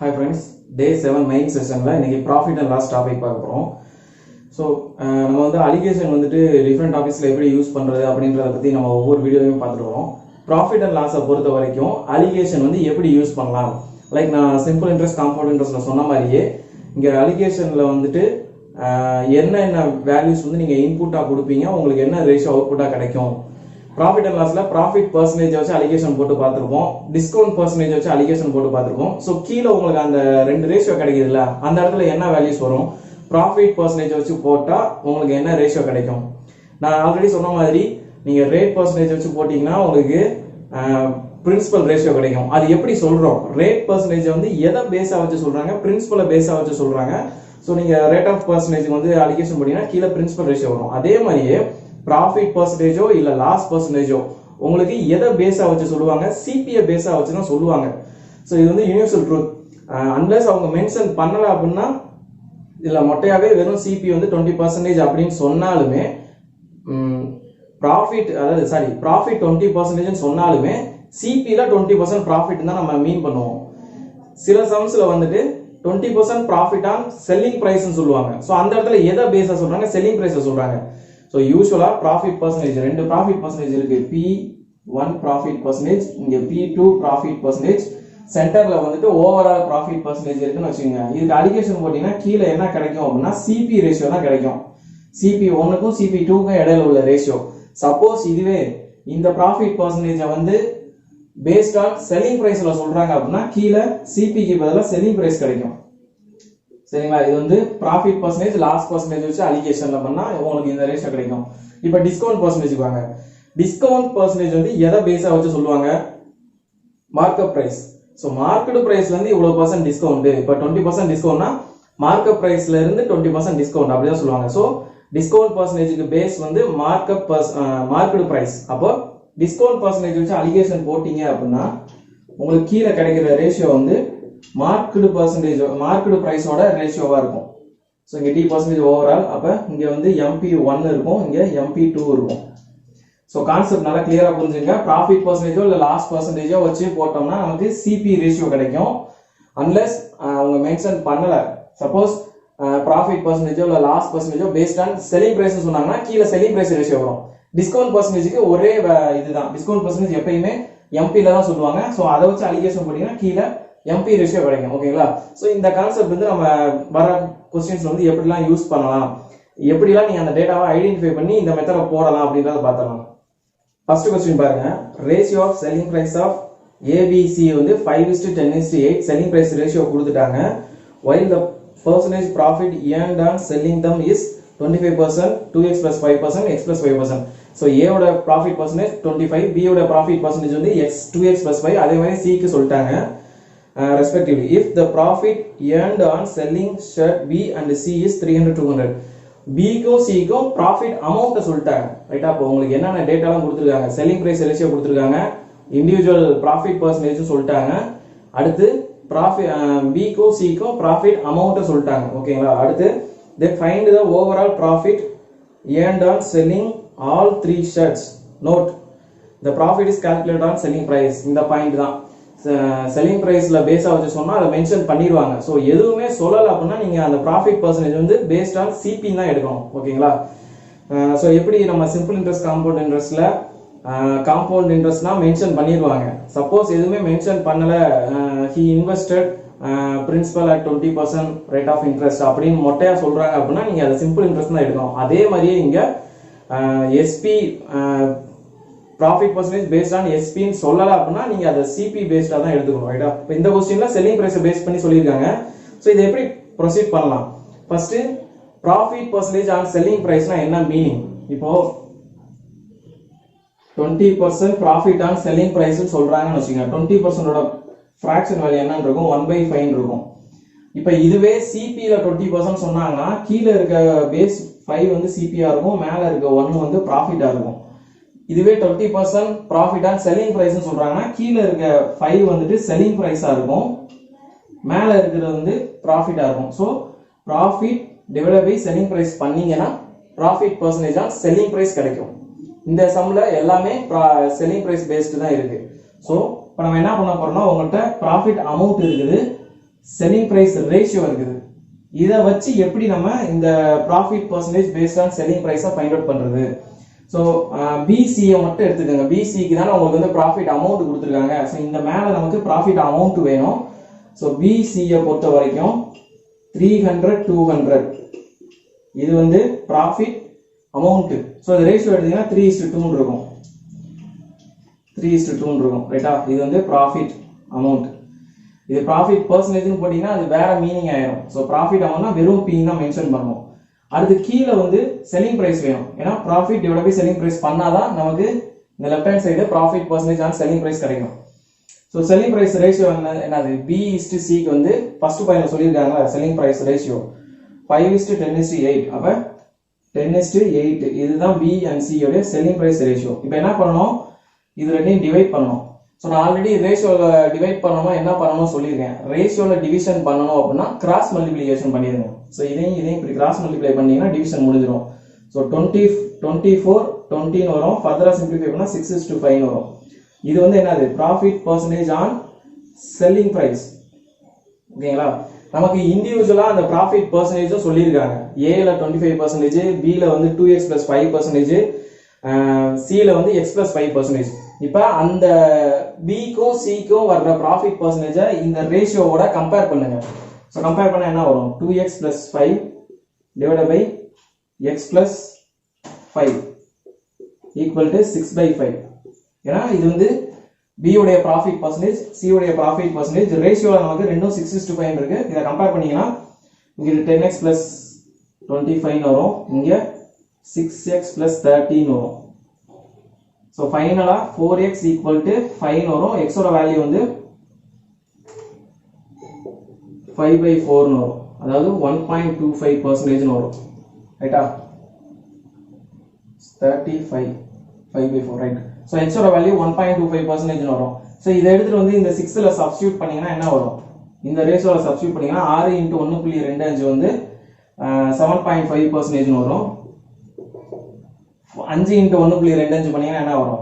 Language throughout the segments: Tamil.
Hi friends, day 7 main session la இன்னைக்கு profit and loss topic பார்க்க போறோம். So நம்ம வந்து allocation வந்துட்டு different topicsல எப்படி யூஸ் பண்றது அப்படின்றத பத்தி நம்ம ஒவ்வொரு வீடியோவையும் பார்த்துட்டு வரோம். Profit and loss பொறுத்த வரைக்கும் allocation வந்து எப்படி யூஸ் பண்ணலாம். லைக் நான் simple interest compound interestல சொன்ன மாதிரியே இங்க allocationல வந்துட்டு என்ன வேல்யூஸ் வந்து நீங்க இன்புட்டா கொடுப்பீங்க, உங்களுக்கு என்ன ரேஷியோ அவுட்புட்டா கிடைக்கும். Profit and loss la profit percentage வச்சு allocation போட்டு பார்த்திருப்போம், discount percentage வச்சு allocation போட்டு பார்த்திருப்போம். சோ கீழ உங்களுக்கு அந்த ரெண்டு ரேஷியோ கிடைக்குதுல, அந்த இடத்துல என்ன வேல்யூஸ் வரும், profit percentage வச்சு போட்டா உங்களுக்கு என்ன ரேஷியோ கிடைக்கும். நான் ஆல்ரெடி சொன்ன மாதிரி நீங்க ரேட் percentage வச்சு போட்டீங்கன்னா உங்களுக்கு பிரின்சிபல் ரேஷியோ கிடைக்கும். அது எப்படி சொல்றோம், ரேட் percentage வந்து எதை பேஸா வச்சு சொல்றாங்க, பிரின்சிபலை பேஸா வச்சு சொல்றாங்க. சோ நீங்க ரேட் ஆஃப் percentage வந்து allocation பண்ணீங்கன்னா கீழ பிரின்சிபல் ரேஷியோ வரும். அதே மாதிரியே ப்ராஃபிட் பர்சன்டேஜோ இல்ல லாஸ் பர்சன்டேஜோ உங்களுக்கு எதை பேஸா வச்சு சொல்லுவாங்க, சிபிஐ பேஸா வச்சு தான் சொல்லுவாங்க. ஸோ இது வந்து யூனிவர்சல் ட்ரூத். அன்லஸ் அவங்க மென்ஷன் பண்ணல அப்படின்னா, இல்ல மொட்டையாவே வெறும் சிபி வந்து 20% அப்படின்னு சொன்னாலுமே, ப்ராஃபிட் 20% சொன்னாலுமே சிபில 20% ப்ராஃபிட் தான் நம்ம மீன் பண்ணுவோம். சில சம்ஸ்ல வந்துட்டு 20% ப்ராஃபிட் ஆன் செல்லிங் பிரைஸ் சொல்லுவாங்க. ஸோ அந்த இடத்துல எதை பேஸா சொல்றாங்க, செல்லிங் பிரைஸ் சொல்றாங்க. So usually profit percentage ரெண்டு profit percentage இருக்கு, P1 profit percentage, இங்க P2 profit percentage, சென்டர்ல வந்துட்டு ஓவரால் profit percentage இருக்குன்னு வச்சுக்கோங்க. இதுக்கு அலிகேஷன் போட்டீங்கன்னா கீழே என்ன கிடைக்கும் அப்படின்னா CP ரேஷியோ தான் கிடைக்கும். CP1 க்கும் CP2 க்கும் இடையில உள்ள ரேஷியோ. சப்போஸ் இதுவே இந்த profit percentage வந்து based on selling priceல சொல்றாங்க அப்படின்னா கீழே CP க்கு பதிலா selling price கிடைக்கும். சரிங்களா, இது வந்து ப்ராஃபிட் பர்சன்டேஜ் லாஸ் பர்சன்டேஜ் வச்சு அலிகேஷன்ல பண்ணா உங்களுக்கு இந்த ரேஷியோ கிடைக்கும். இப்போ டிஸ்கவுண்ட் பர்சன்டேஜ் வாங்க. டிஸ்கவுண்ட் பர்சன்டேஜ் வந்து எதை பேஸா வச்சு சொல்லுவாங்க, மார்க்கப் பிரைஸ். ஸோ மார்க்கெட் பிரைஸ்ல இருந்து இவ்வளவு பர்சன்ட் டிஸ்கவுண்ட், இப்போ 20% டிஸ்கவுண்ட்னா மார்க்கப் பிரைஸ்ல இருந்து 20% டிஸ்கவுண்ட் அப்படிதான் சொல்லுவாங்க. ஸோ டிஸ்கவுண்ட் பர்சன்டேஜுக்கு பேஸ் வந்து மார்க்கெட் பிரைஸ். அப்போ டிஸ்கவுண்ட் பர்சன்டேஜ் வச்சு அலிகேஷன் போட்டீங்க அப்படின்னா உங்களுக்கு கீழே கிடைக்கிற ரேஷியோ வந்து மார்க்கெட் பர்சன்டேஜ் மார்க்கெட் பிரைஸோட ரேஷியோவா இருக்கும். ஸோ இங்க T% ஓவரால், அப்ப இங்க வந்து MP1 இருக்கும், இங்க MP2 இருக்கும். ஸோ கான்செப்ட் நல்லா கிளியரா புரிஞ்சுங்க. ப்ராஃபிட் பர்சன்டேஜோ இல்ல லாஸ் பர்சன்டேஜோ வச்சு போட்டோம்னா நமக்கு சிபி ரேஷியோ கிடைக்கும். அன்லெஸ் அவங்க மென்ஷன் பண்ணல, சப்போஸ் ப்ராஃபிட் பர்சன்டேஜோ இல்ல லாஸ் பர்சன்டேஜோ பேஸ்ட் ஆன் செல்லிங் பிரைஸ் சொன்னாங்கன்னா கீழே செல்லிங் பிரைஸ் ரேஷியோ வரும். டிஸ்கவுண்ட் பர்சன்டேஜுக்கு ஒரே இதுதான், டிஸ்கவுண்ட் பர்சன்டேஜ் எப்பயுமே எம்பில தான் சொல்லுவாங்க. ஸோ அதை வச்சு அலிகேஷன் போட்டீங்கன்னா கீழே எம்பி ரேஷியோ கிடைக்கும். ஓகேங்களா, சோ இந்த கான்செப்ட் வந்து நம்ம வர क्वेश्चंस வந்து எப்படிலாம் யூஸ் பண்ணலாம், எப்படிலாம் நீங்க அந்த டேட்டாவை ஐடென்டிஃபை பண்ணி இந்த மெத்தட போடலாம் அப்படின்றத பார்த்தலாம். ஃபர்ஸ்ட் क्वेश्चन பாருங்க, ratio of selling price of ABC வந்து 5:10:8 செல்லிங் பிரைஸ் ரேஷியோ கொடுத்துட்டாங்க. while the percentage profit earned on selling them is 25%, 2x plus 5%, x plus 5%. so A ஓட profit percentage 25, B ஓட profit percentage வந்து x 2x plus 5. அதே மாதிரி C க்கு சொல்லிட்டாங்க respectively. If the profit earned on selling shirt B and C is 300-200, B க்கும் C க்கும் profit amount சொல்லிட்டாங்க. ரைட்டா, அப்போ உங்களுக்கு என்னென்ன டேட்டாலாம் கொடுத்துருக்காங்க, செல்லிங் பிரைஸ் ரேஷியோ கொடுத்துருக்காங்க, இண்டிவிஜுவல் ப்ராஃபிட் பர்சன்டேஜ் சொல்லிட்டாங்க, அடுத்து ப்ராஃபிட் B க்கும் C க்கும் ப்ராஃபிட் அமௌண்ட் சொல்லிட்டாங்க. ஓகேங்களா, அடுத்து they find the overall profit earned on selling all three shirts. Note, the profit is calculated on selling price. இந்த பாயிண்ட் தான் செல்லிங் பிரைஸ்ல பேஸா வச்சு சொன்னா அதை மென்ஷன் பண்ணிடுவாங்க. ஸோ எதுவுமே சொல்லல அப்படின்னா நீங்க அந்த ப்ராஃபிட் பர்சன்டேஜ் வந்து பேஸ்ட் ஆன் சிபி தான் எடுக்கணும். ஓகேங்களா, ஸோ எப்படி நம்ம சிம்பிள் இன்ட்ரெஸ்ட் காம்பவுண்ட் இன்ட்ரெஸ்ட்ல காம்பவுண்ட் இன்ட்ரெஸ்ட்னா மென்ஷன் பண்ணிடுவாங்க. சப்போஸ் எதுவுமே மென்ஷன் பண்ணல, he invested principal at 20% rate of interest அப்படின்னு மொட்டையா சொல்றாங்க அப்படின்னா நீங்க அதை சிம்பிள் இன்ட்ரெஸ்ட் தான் எடுக்கணும். அதே மாதிரியே இங்க SP profit percentage based on எஸ்பின்னு சொல்லல அப்படின்னா நீங்க அதை சிபி பேஸ்டா தான் எடுத்துக்கணும். ரைட்டா, இப்போ இந்த क्वेश्चनல செல்லிங் பிரைஸ் பேஸ் பண்ணி சொல்லியிருக்காங்க. ஸோ இதை எப்படி ப்ரொசீட் பண்ணலாம், first profit percentage on selling பிரைஸ்னா என்ன மீனிங். இப்போ 20% ப்ராஃபிட் ஆன் செல்லிங் பிரைஸ் சொல்றாங்கன்னு வச்சுக்கோங்க. 20% ஃபிராக்ஷன் வேல்யூ என்னன்னு இருக்கும், 1/5 இருக்கும். இப்போ இதுவே சிபில 20% சொன்னாங்கன்னா கீழே இருக்க பேஸ் 5 வந்து சிபியா இருக்கும், மேல இருக்க 1 வந்து ப்ராஃபிட்டா இருக்கும். இதுவே 20% ப்ராஃபிட் ஆன் செல்லிங் பிரைஸ் சொல்றாங்கன்னா கீழே இருக்க 5 வந்துட்டு செல்லிங் பிரைஸா இருக்கும், மேல இருக்கிறது வந்து ப்ராஃபிட்டா இருக்கும். So profit divided by selling price பண்ணீங்கன்னா profit percentage on selling price கிடைக்கும். இந்த சம்ல எல்லாமே செல்லிங் பிரைஸ் பேஸ்டு தான் இருக்கு. ஸோ இப்போ நம்ம என்ன பண்ண போறோம்னா, உங்கள்கிட்ட ப்ராஃபிட் அமௌண்ட் இருக்குது, செல்லிங் பிரைஸ் ரேஷியோ இருக்குது. இதை வச்சு எப்படி நம்ம இந்த profit percentage based on selling பிரைஸை ஃபைண்ட் அவுட் பண்றது? ஸோ பிசியை மட்டும் எடுத்துக்கோங்க. பிசிக்கு தானே உங்களுக்கு வந்து ப்ராஃபிட் அமௌண்ட் கொடுத்துருக்காங்க. ஸோ இந்த மேலே நமக்கு ப்ராஃபிட் அமௌண்ட் வேணும். ஸோ பிசியை பொறுத்த வரைக்கும் 300 200 இது வந்து ப்ராஃபிட் அமௌண்ட். ஸோ இது ரேஷியோ எடுத்தீங்கன்னா 3:2 இருக்கும். 3:2 இருக்கும் ரைட்டா. இது வந்து ப்ராஃபிட் அமௌண்ட். இது ப்ராஃபிட் பர்சன்டேஜ்னு போட்டீங்கன்னா அது வேற மீனிங் ஆயிரும். ஸோ ப்ராஃபிட் அமௌண்ட்னா வெறும் பி தான் மென்ஷன் பண்ணணும். அடுத்து கீழே வந்து செல்லிங் பிரைஸ் வேணும். ஏன்னா profit divide by selling price பண்ணாதான் நமக்கு இந்த left hand side profit percentage on selling price கிடைக்கும். ஸோ செல்லிங் பிரைஸ் ரேஷியோ என்னது? B/Cக்கு வந்து ஃபர்ஸ்ட் பாயிண்ட்ல சொல்லியிருக்காங்களா செல்லிங் பிரைஸ் ரேஷியோ 5:10:8. அப்ப 10:8 இதுதான் B and C உடைய செல்லிங் பிரைஸ் ரேஷியோ. இப்போ என்ன பண்ணணும்? இது ரெண்டையும் டிவைட் பண்ணணும். ஸோ நான் ஆல்ரெடி ரேஷியோல டிவைட் பண்ணணும் என்ன பண்ணணும் சொல்லியிருக்கேன். ரேஷியோல டிவிஷன் பண்ணணும் அப்படின்னா கிராஸ் மல்டிப்ளிகேஷன் பண்ணிடுங்க. ஸோ இதையும் இப்படி கிராஸ் மல்டிப்ளை பண்ணீங்கன்னா டிவிஷன் முடிஞ்சிடும். ஸோ 24 20 வரும். ஃபர்தரா சிம்பிளிஃபை பண்ணா 6:5 வரும். இது வந்து என்னது? Profit percentage on selling price. ஓகேங்களா? நமக்கு இண்டிவிஜுவலா அந்த ப்ராஃபிட் பர்சன்டேஜும் சொல்லியிருக்காங்க. ஏல 25%, பில வந்து 2x + 5%, சில வந்து x + 5%. இப்போ அந்த பிக்கும் சிக்கும் வர்ற ப்ராஃபிட் பர்சன்டேஜை இந்த ரேஷியோவோட கம்பேர் பண்ணுங்க. ஸோ கம்பேர் பண்ணா என்ன வரும்? 2x + 5 divided by x + 5 = 6/5. ஏன்னா இது வந்து B உடைய ப்ராஃபிட் பர்சன்டேஜ், C உடைய ப்ராஃபிட் பர்சன்டேஜ். ரேஷியோல நமக்கு ரெண்டும் 6:5 இருக்கு. இதை கம்பேர் பண்ணீங்கன்னா இங்க 10x + 25 வரும். இங்க 6x + 13 வரும். ஸோ ஃபைனலா 4x = 5 வரும். x ஓட வேல்யூ வந்து 5/4 வரும். அதாவது 1.25% வரும். ரைட்டா? 35 5/4 ரைட். ஸோ x ஓட வேல்யூ 1.25% வரும். ஸோ இதை எடுத்துட்டு வந்து இந்த 6ல சப்ஸ்டியூட் பண்ணீங்கன்னா என்ன வரும்? இந்த ரேஷியோல சப்ஸ்டியூட் பண்ணீங்கன்னா 6 × 1.25 வந்து 7.5% வரும். 5 × 1.25 பண்ணீங்கன்னா என்ன வரும்?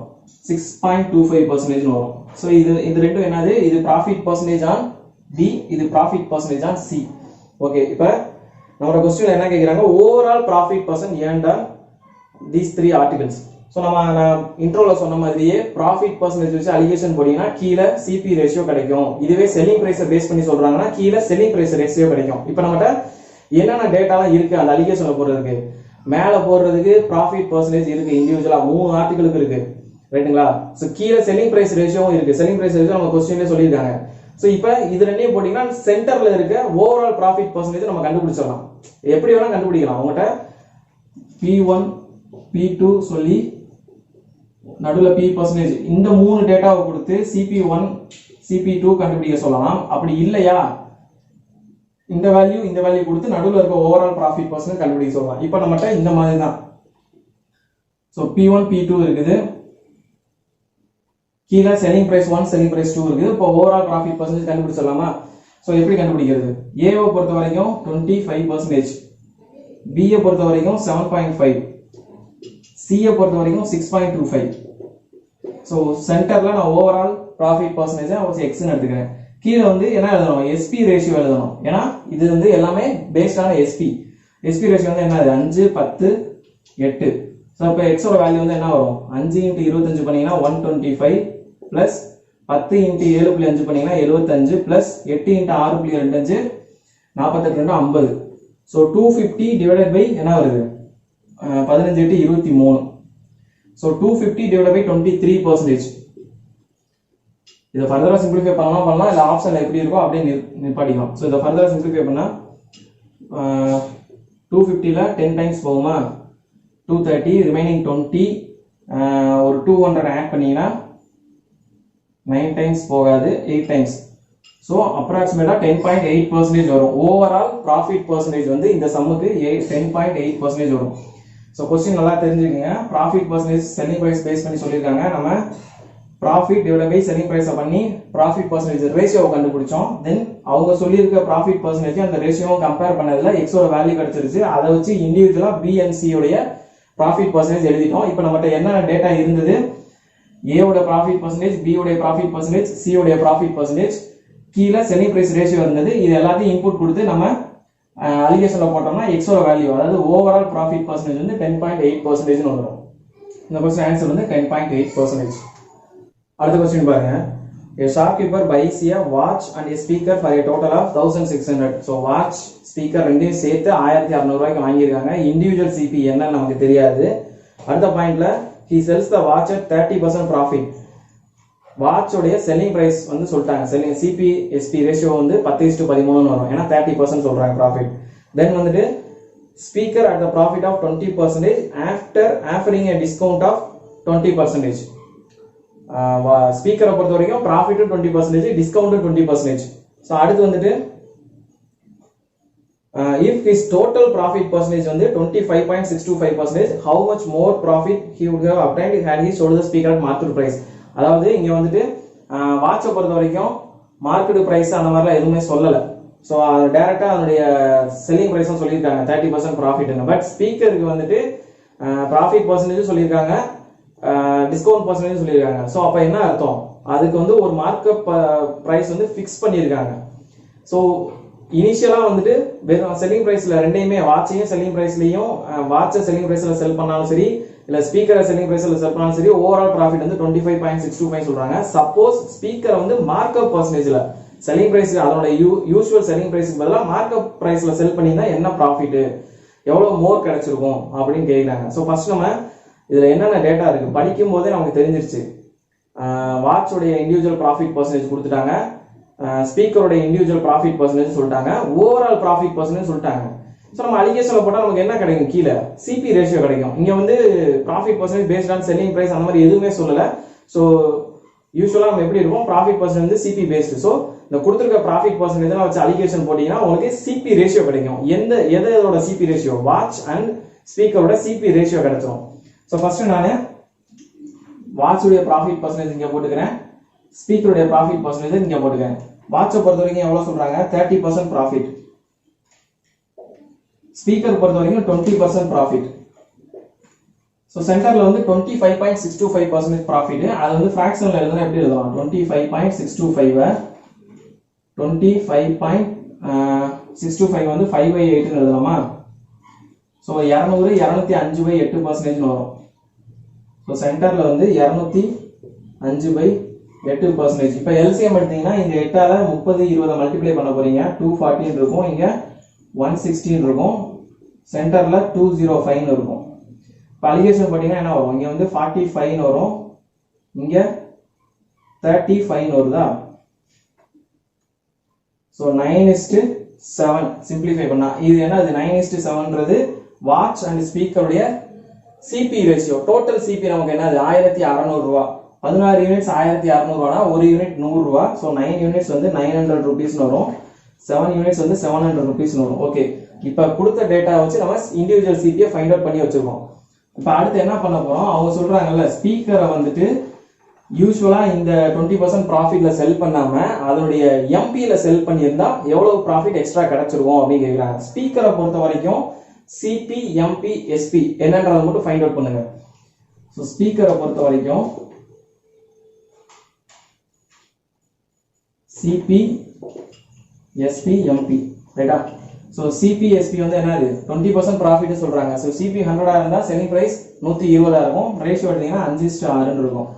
6.25% வரும். ஸோ இது ரெண்டும் என்னது? இது ப்ராஃபிட் பர்சன்டேஜ் ஆன் டி, இது profit percentage on C. Okay, இப்போ நம்மளோட கொஸ்டின்ல என்ன கேட்குறாங்க? Overall profit percent earned on these 3 articles. So நான் இன்ட்ரோல சொன்ன மாதிரியே ப்ராஃபிட் பர்சன்டேஜ் வச்சு அலிகேஷன் போட்டீங்கன்னா கீழே சிபி ரேஷியோ கிடைக்கும். இதுவே செல்லிங் பிரைஸை பேஸ் பண்ணி சொல்றாங்கன்னா கீழே செல்லிங் பிரைஸ் ரேஷியோ கிடைக்கும். இப்போ நம்மகிட்ட என்னென்ன டேட்டாலாம் இருக்கு அந்த அலிகேஷன்ல போடுறதுக்கு? மேல போடுறதுக்கு ப்ராஃபிட் பர்சன்டேஜ் இருக்கு, இண்டிவிஜுவலா 3 ஆர்டிகளுக்கு இருக்கு. ரைட்டுங்களா? ஸோ கீழே செல்லிங் பிரைஸ் ரேஷியோவும் இருக்கு. செல்லிங் பிரைஸ் ரேஷியோ நம்ம கொஸ்டின்லேயே சொல்லியிருக்காங்க. ஸோ இப்போ இது ரெண்டையும் போட்டீங்கன்னா சென்டர்ல இருக்க ஓவரால் ப்ராஃபிட் பர்சன்டேஜ் நம்ம கண்டுபிடிச்சிடலாம். எப்படி வேணா கண்டுபிடிக்கலாம். உங்கள்கிட்ட P1 P2 சொல்லி நடுவில் P பர்சன்டேஜ் இந்த 3 டேட்டாவை கொடுத்து CP1 CP2 கண்டுபிடிக்க சொல்லலாம். அப்படி இல்லையா இந்த வேல்யூ கொடுத்து நடுவில் இருக்க ஓவரால் ப்ராஃபிட் பர்சன்டேஜ் கண்டுபிடிக்க சொல்லலாம். இப்போ நம்மகிட்ட இந்த மாதிரி தான். ஸோ P1 P2 இருக்குது. கீழே செல்லிங் பிரைஸ் 1 செல்லிங் பிரைஸ் 2 இருக்குது. இப்போ ஓவரால் ப்ராஃபிட் பர்சன்டேஜ் கண்டுபிடிச்சிடலாமா? ஸோ எப்படி கண்டுபிடிக்கிறது? ஏவை பொறுத்த வரைக்கும் 25%, பியை பொறுத்த வரைக்கும் 7.5, சியை பொறுத்த வரைக்கும் 6.25. ஸோ சென்டர்ல நான் ஓவரால் ப்ராஃபிட் பர்சன்டேஜ் எக்ஸ்ன்னு எடுத்துக்கிறேன். கீழே வந்து என்ன எழுதணும்? எஸ்பி ரேஷியோ எழுதணும். ஏன்னா இது வந்து எல்லாமே பேஸ்டான எஸ்பி ரேஷியோ வந்து என்ன? 5 10 8. ஸோ இப்போ எக்ஸோட வேல்யூ வந்து என்ன வரும்? 5 × 25 பண்ணீங்கன்னா 125 பிளஸ் 10 × 7.5 பண்ணீங்கன்னா 75 பிளஸ் 8 × 6.25 48 50. ஸோ 250 டிவைடட் பை என்ன வருது? 15 8 23. So 250 divided by 23%. இதை ஃபர்தரா சிம்பிளிஃபை பண்ணலாம் இல்லை ஆப்ஷன்ல எப்படி இருக்கோ அப்படியே நிப்பாட்டிக்கலாம். ஸோ இதை ஃபர்தரா சிம்பிளிஃபை பண்ணா 250ல 10 டைம்ஸ் போகுமா? 230 ரிமைனிங் 20 ஒரு 200 ஆட் பண்ணீங்கன்னா 9 டைம்ஸ் போகாது 8 டைம்ஸ். ஸோ அப்ராக்சிமேட்டா 10.8% வரும். ஓவரால் ப்ராஃபிட் பர்சன்டேஜ் வந்து இந்த சம்முக்கு 10.8% வரும். ஸோ கொஸ்டின் நல்லா தெரிஞ்சுக்கங்க. Profit percentage selling price base பண்ணி சொல்லியிருக்காங்க. நம்ம ப்ராஃபிட் டிவைட் பை செல்லிங் பிரைஸை பண்ணி ப்ராஃபிட் பர்சன்டேஜ் ரேஷியோவை கண்டுபிடிச்சோம். தென் அவங்க சொல்லியிருக்க ப்ராஃபிட் பர்சன்டேஜ் அந்த ரேஷியோவை கம்பேர் பண்ணதுல எக்ஸோட வேல்யூ கிடைச்சிருச்சு. அதை வச்சு இண்டிவிஜுவலா பி அண்ட் சி உடைய ப்ராஃபிட் பர்சன்டேஜ் எழுதிட்டோம். இப்போ நம்மகிட்ட என்ன டேட்டா இருந்தது? ஏ உடைய ப்ராஃபிட் பர்சன்டேஜ், பி உடைய ப்ராஃபிட் பர்சன்டேஜ், சி உடைய ப்ராஃபிட் பர்சன்டேஜ். கீழே செல்லிங் பிரைஸ் ரேஷியோ இருந்தது. இது எல்லாத்தையும் இன்புட் கொடுத்து நம்ம அலிகேஷன்ல போட்டோம்னா எக்ஸோட வேல்யூ, அதாவது ஓவரால் ப்ராஃபிட் பர்சன்டேஜ் வந்து 10.8% வந்துடும். இந்த கொஸ்டின் ஆன்சர் வந்து 10.8%. அடுத்த கொஸ்டின் பாருங்க. A shopkeeper buys a watch and a speaker for a total of 1600. So watch, speaker ரெண்டையும் சேர்த்து 1600 ரூபாய்க்கு வாங்கியிருக்காங்க. இண்டிவிஜுவல் சிபி என்னன்னு நமக்கு தெரியாது. அடுத்த பாயிண்ட்ல he sells the watch at 30% profit. வாட்சோடைய செல்லிங் பிரைஸ் வந்து சொல்லிட்டாங்க. செல்லிங் சிபி எஸ்பி ரேஷியோ வந்து 10:13 வரும். ஏன்னா 30% சொல்றாங்க ப்ராஃபிட். தென் வந்துட்டு speaker at the profit of 20% after offering a discount of 20%. ஸ்பீக்கரை பொறுத்த வரைக்கும் ப்ராஃபிட் 20%, டிஸ்கவுண்ட் 20%. ஸோ அடுத்து வந்துட்டு if his total profit percentage வந்து 25.625%, how much more profit he would have obtained had he sold the speaker at market price. அதாவது இங்க வந்துட்டு வாட்சை பொறுத்த வரைக்கும் மார்க்கெட் பிரைஸ் அந்த மாதிரிலாம் எதுவுமே சொல்லலை. ஸோ டைரக்டா அதனுடைய செல்லிங் பிரைஸும் சொல்லியிருக்காங்க 30% ப்ராஃபிட்னு. பட் ஸ்பீக்கருக்கு வந்துட்டு ப்ராஃபிட் பர்சன்டேஜ் சொல்லியிருக்காங்க, டிஸ்கவுண்ட் பர்சன்டேஜ் சொல்லியிருக்காங்க. ஸோ அப்போ என்ன அர்த்தம், அதுக்கு வந்து ஒரு மார்க்கப் ப்ரைஸ் வந்து ஃபிக்ஸ் பண்ணியிருக்காங்க. ஸோ இனிஷியலா வந்துட்டு வெறும் செல்லிங் பிரைஸ்ல ரெண்டையுமே வாட்சையும் செல்லிங் பிரைஸ்லயும் வாட்சை செல்லிங் பிரைஸ்ல செல் பண்ணாலும் சரி இல்ல ஸ்பீக்கரை செல்லிங் பிரைஸ்ல செல் பண்ணாலும் சரி ஓவரால் ப்ராஃபிட் வந்து 25.625 சொல்றாங்க. சப்போஸ் ஸ்பீக்கரை வந்து மார்க்அப் பர்சன்டேஜ்ல செல்லிங் பிரைஸ் அதோட யூசுவல் செல்லிங் பிரைஸ்க்கு பதிலாக மார்க்அப் பிரைஸ்ல செல் பண்ணியிருந்தா என்ன ப்ராஃபிட், எவ்வளவு மோர் கிடைச்சிருக்கும் அப்படின்னு கேட்கிறாங்க. ஸோ ஃபர்ஸ்ட் நம்ம இதுல என்னென்ன டேட்டா இருக்கு படிக்கும் போதே நமக்கு தெரிஞ்சிருச்சு. வாட்சோடைய இண்டிவிஜுவல் ப்ராஃபிட் பர்சன்டேஜ் கொடுத்துட்டாங்க, ஸ்பீக்கரோட இண்டிவிஜுவல் ப்ராஃபிட் பர்சன்டேஜ் சொல்லிட்டாங்க, ஓவரால் ப்ராஃபிட் பர்சன்டேஜ் சொல்லிட்டாங்க. ஸோ நம்ம அலிகேஷன்ல போட்டால் நமக்கு என்ன கிடைக்கும், கீழே சிபி ரேஷியோ கிடைக்கும். இங்க வந்து profit percentage based on selling price அந்த மாதிரி எதுவுமே சொல்லல. ஸோ யூஸ்வலா நம்ம எப்படி இருக்கும், ப்ராஃபிட் பர்சன்டேஜ் வந்து சிபி பேஸ்டு. ஸோ இந்த கொடுத்துருக்க ப்ராஃபிட் பர்சன்டேஜ் வச்சு அலிகேஷன் போட்டீங்கன்னா உங்களுக்கு சிபி ரேஷியோ கிடைக்கும். எதோட சிபி ரேஷியோ, வாட்ச் அண்ட் ஸ்பீக்கரோட சிபி ரேஷியோ கிடைச்சிடும். ஸோ ஃபர்ஸ்ட் நான் வாட்சுடைய ப்ராஃபிட் பர்சன்டேஜ் இங்க போட்டுக்கிறேன், ஸ்பீக்கருடைய ப்ராஃபிட் பர்சன்டேஜ் இங்க போட்டுக்கிறேன். வாட்சை பொறுத்த வரைக்கும் எவ்வளவு சொல்றாங்க, 30% ப்ராஃபிட். ஸ்பீக்கர் பொறுத்த வரைக்கும் 20% ப்ராஃபிட். ஸோ சென்டர்ல வந்து 25.625% ப்ராஃபிட். அது வந்து ஃபிராக்ஷன்ல எழுதுனா எப்படி எழுதலாம், 25.625 25.625 வந்து 5/8 எழுதலாமா. ஸோ 200 205/8% வரும். ஸோ சென்டர்ல வந்து 205/8%. இப்போ எல்சிஎம் எடுத்தீங்கன்னா இந்த 8ஆல 30 20 மல்டிப்ளை பண்ண போறீங்க, 214 இருக்கும், இங்க 116 இருக்கும், சென்டர்ல 205 இருக்கும். இப்போ அலிகேஷன் பண்ணீங்கன்னா என்ன வரும், இங்க வந்து 45 வரும், இங்க 35 வருதா. ஸோ 9:7 சிம்பிளிஃபை பண்ணா இது என்ன, 9:7ன்றது வாட்ச் அண்ட் ஸ்பீக்கருடைய சிபி ரேஷியோ. டோட்டல் சிபி நமக்கு என்னது 1600 ரூபா. 16 யூனிட்ஸ் 1600 ரூபானா ஒரு யூனிட் 100 ரூபா. ஸோ 9 யூனிட்ஸ் வந்து 900 rupees வரும், 7 யூனிட்ஸ் வந்து 700 rupees வரும். ஓகே, இப்போ கொடுத்த டேட்டா வச்சு நம்ம இண்டிவிஜுவல் சிபியை ஃபைண்ட் அவுட் பண்ணி வச்சிருக்கோம். இப்போ அடுத்து என்ன பண்ண போறோம், அவங்க சொல்றாங்கல்ல ஸ்பீக்கரை வந்துட்டு யூஸ்வலா இந்த 20% ப்ராஃபிட்ல செல் பண்ணாம அதனுடைய எம்பியில செல் பண்ணியிருந்தா எவ்வளவு ப்ராஃபிட் எக்ஸ்ட்ரா கிடைச்சிருக்கும் அப்படின்னு கேட்கிறாங்க. ஸ்பீக்கரை பொறுத்த வரைக்கும் சிபி எம்பி எஸ்பி என்னன்றதை மட்டும் ஃபைண்ட் அவுட் பண்ணுங்க. ஸோ ஸ்பீக்கரை பொறுத்த வரைக்கும் சிபி எஸ்பி எம்பி ரைட்டா. ஸோ சிபி எஸ்பி வந்து என்னது 20% ப்ராஃபிட் சொல்றாங்க. ஸோ சிபி 100 இருந்தா செல்லிங் பிரைஸ் 120 இருக்கும், ரேஷியோ எடுத்தீங்கன்னா 5:6 இருக்கும்.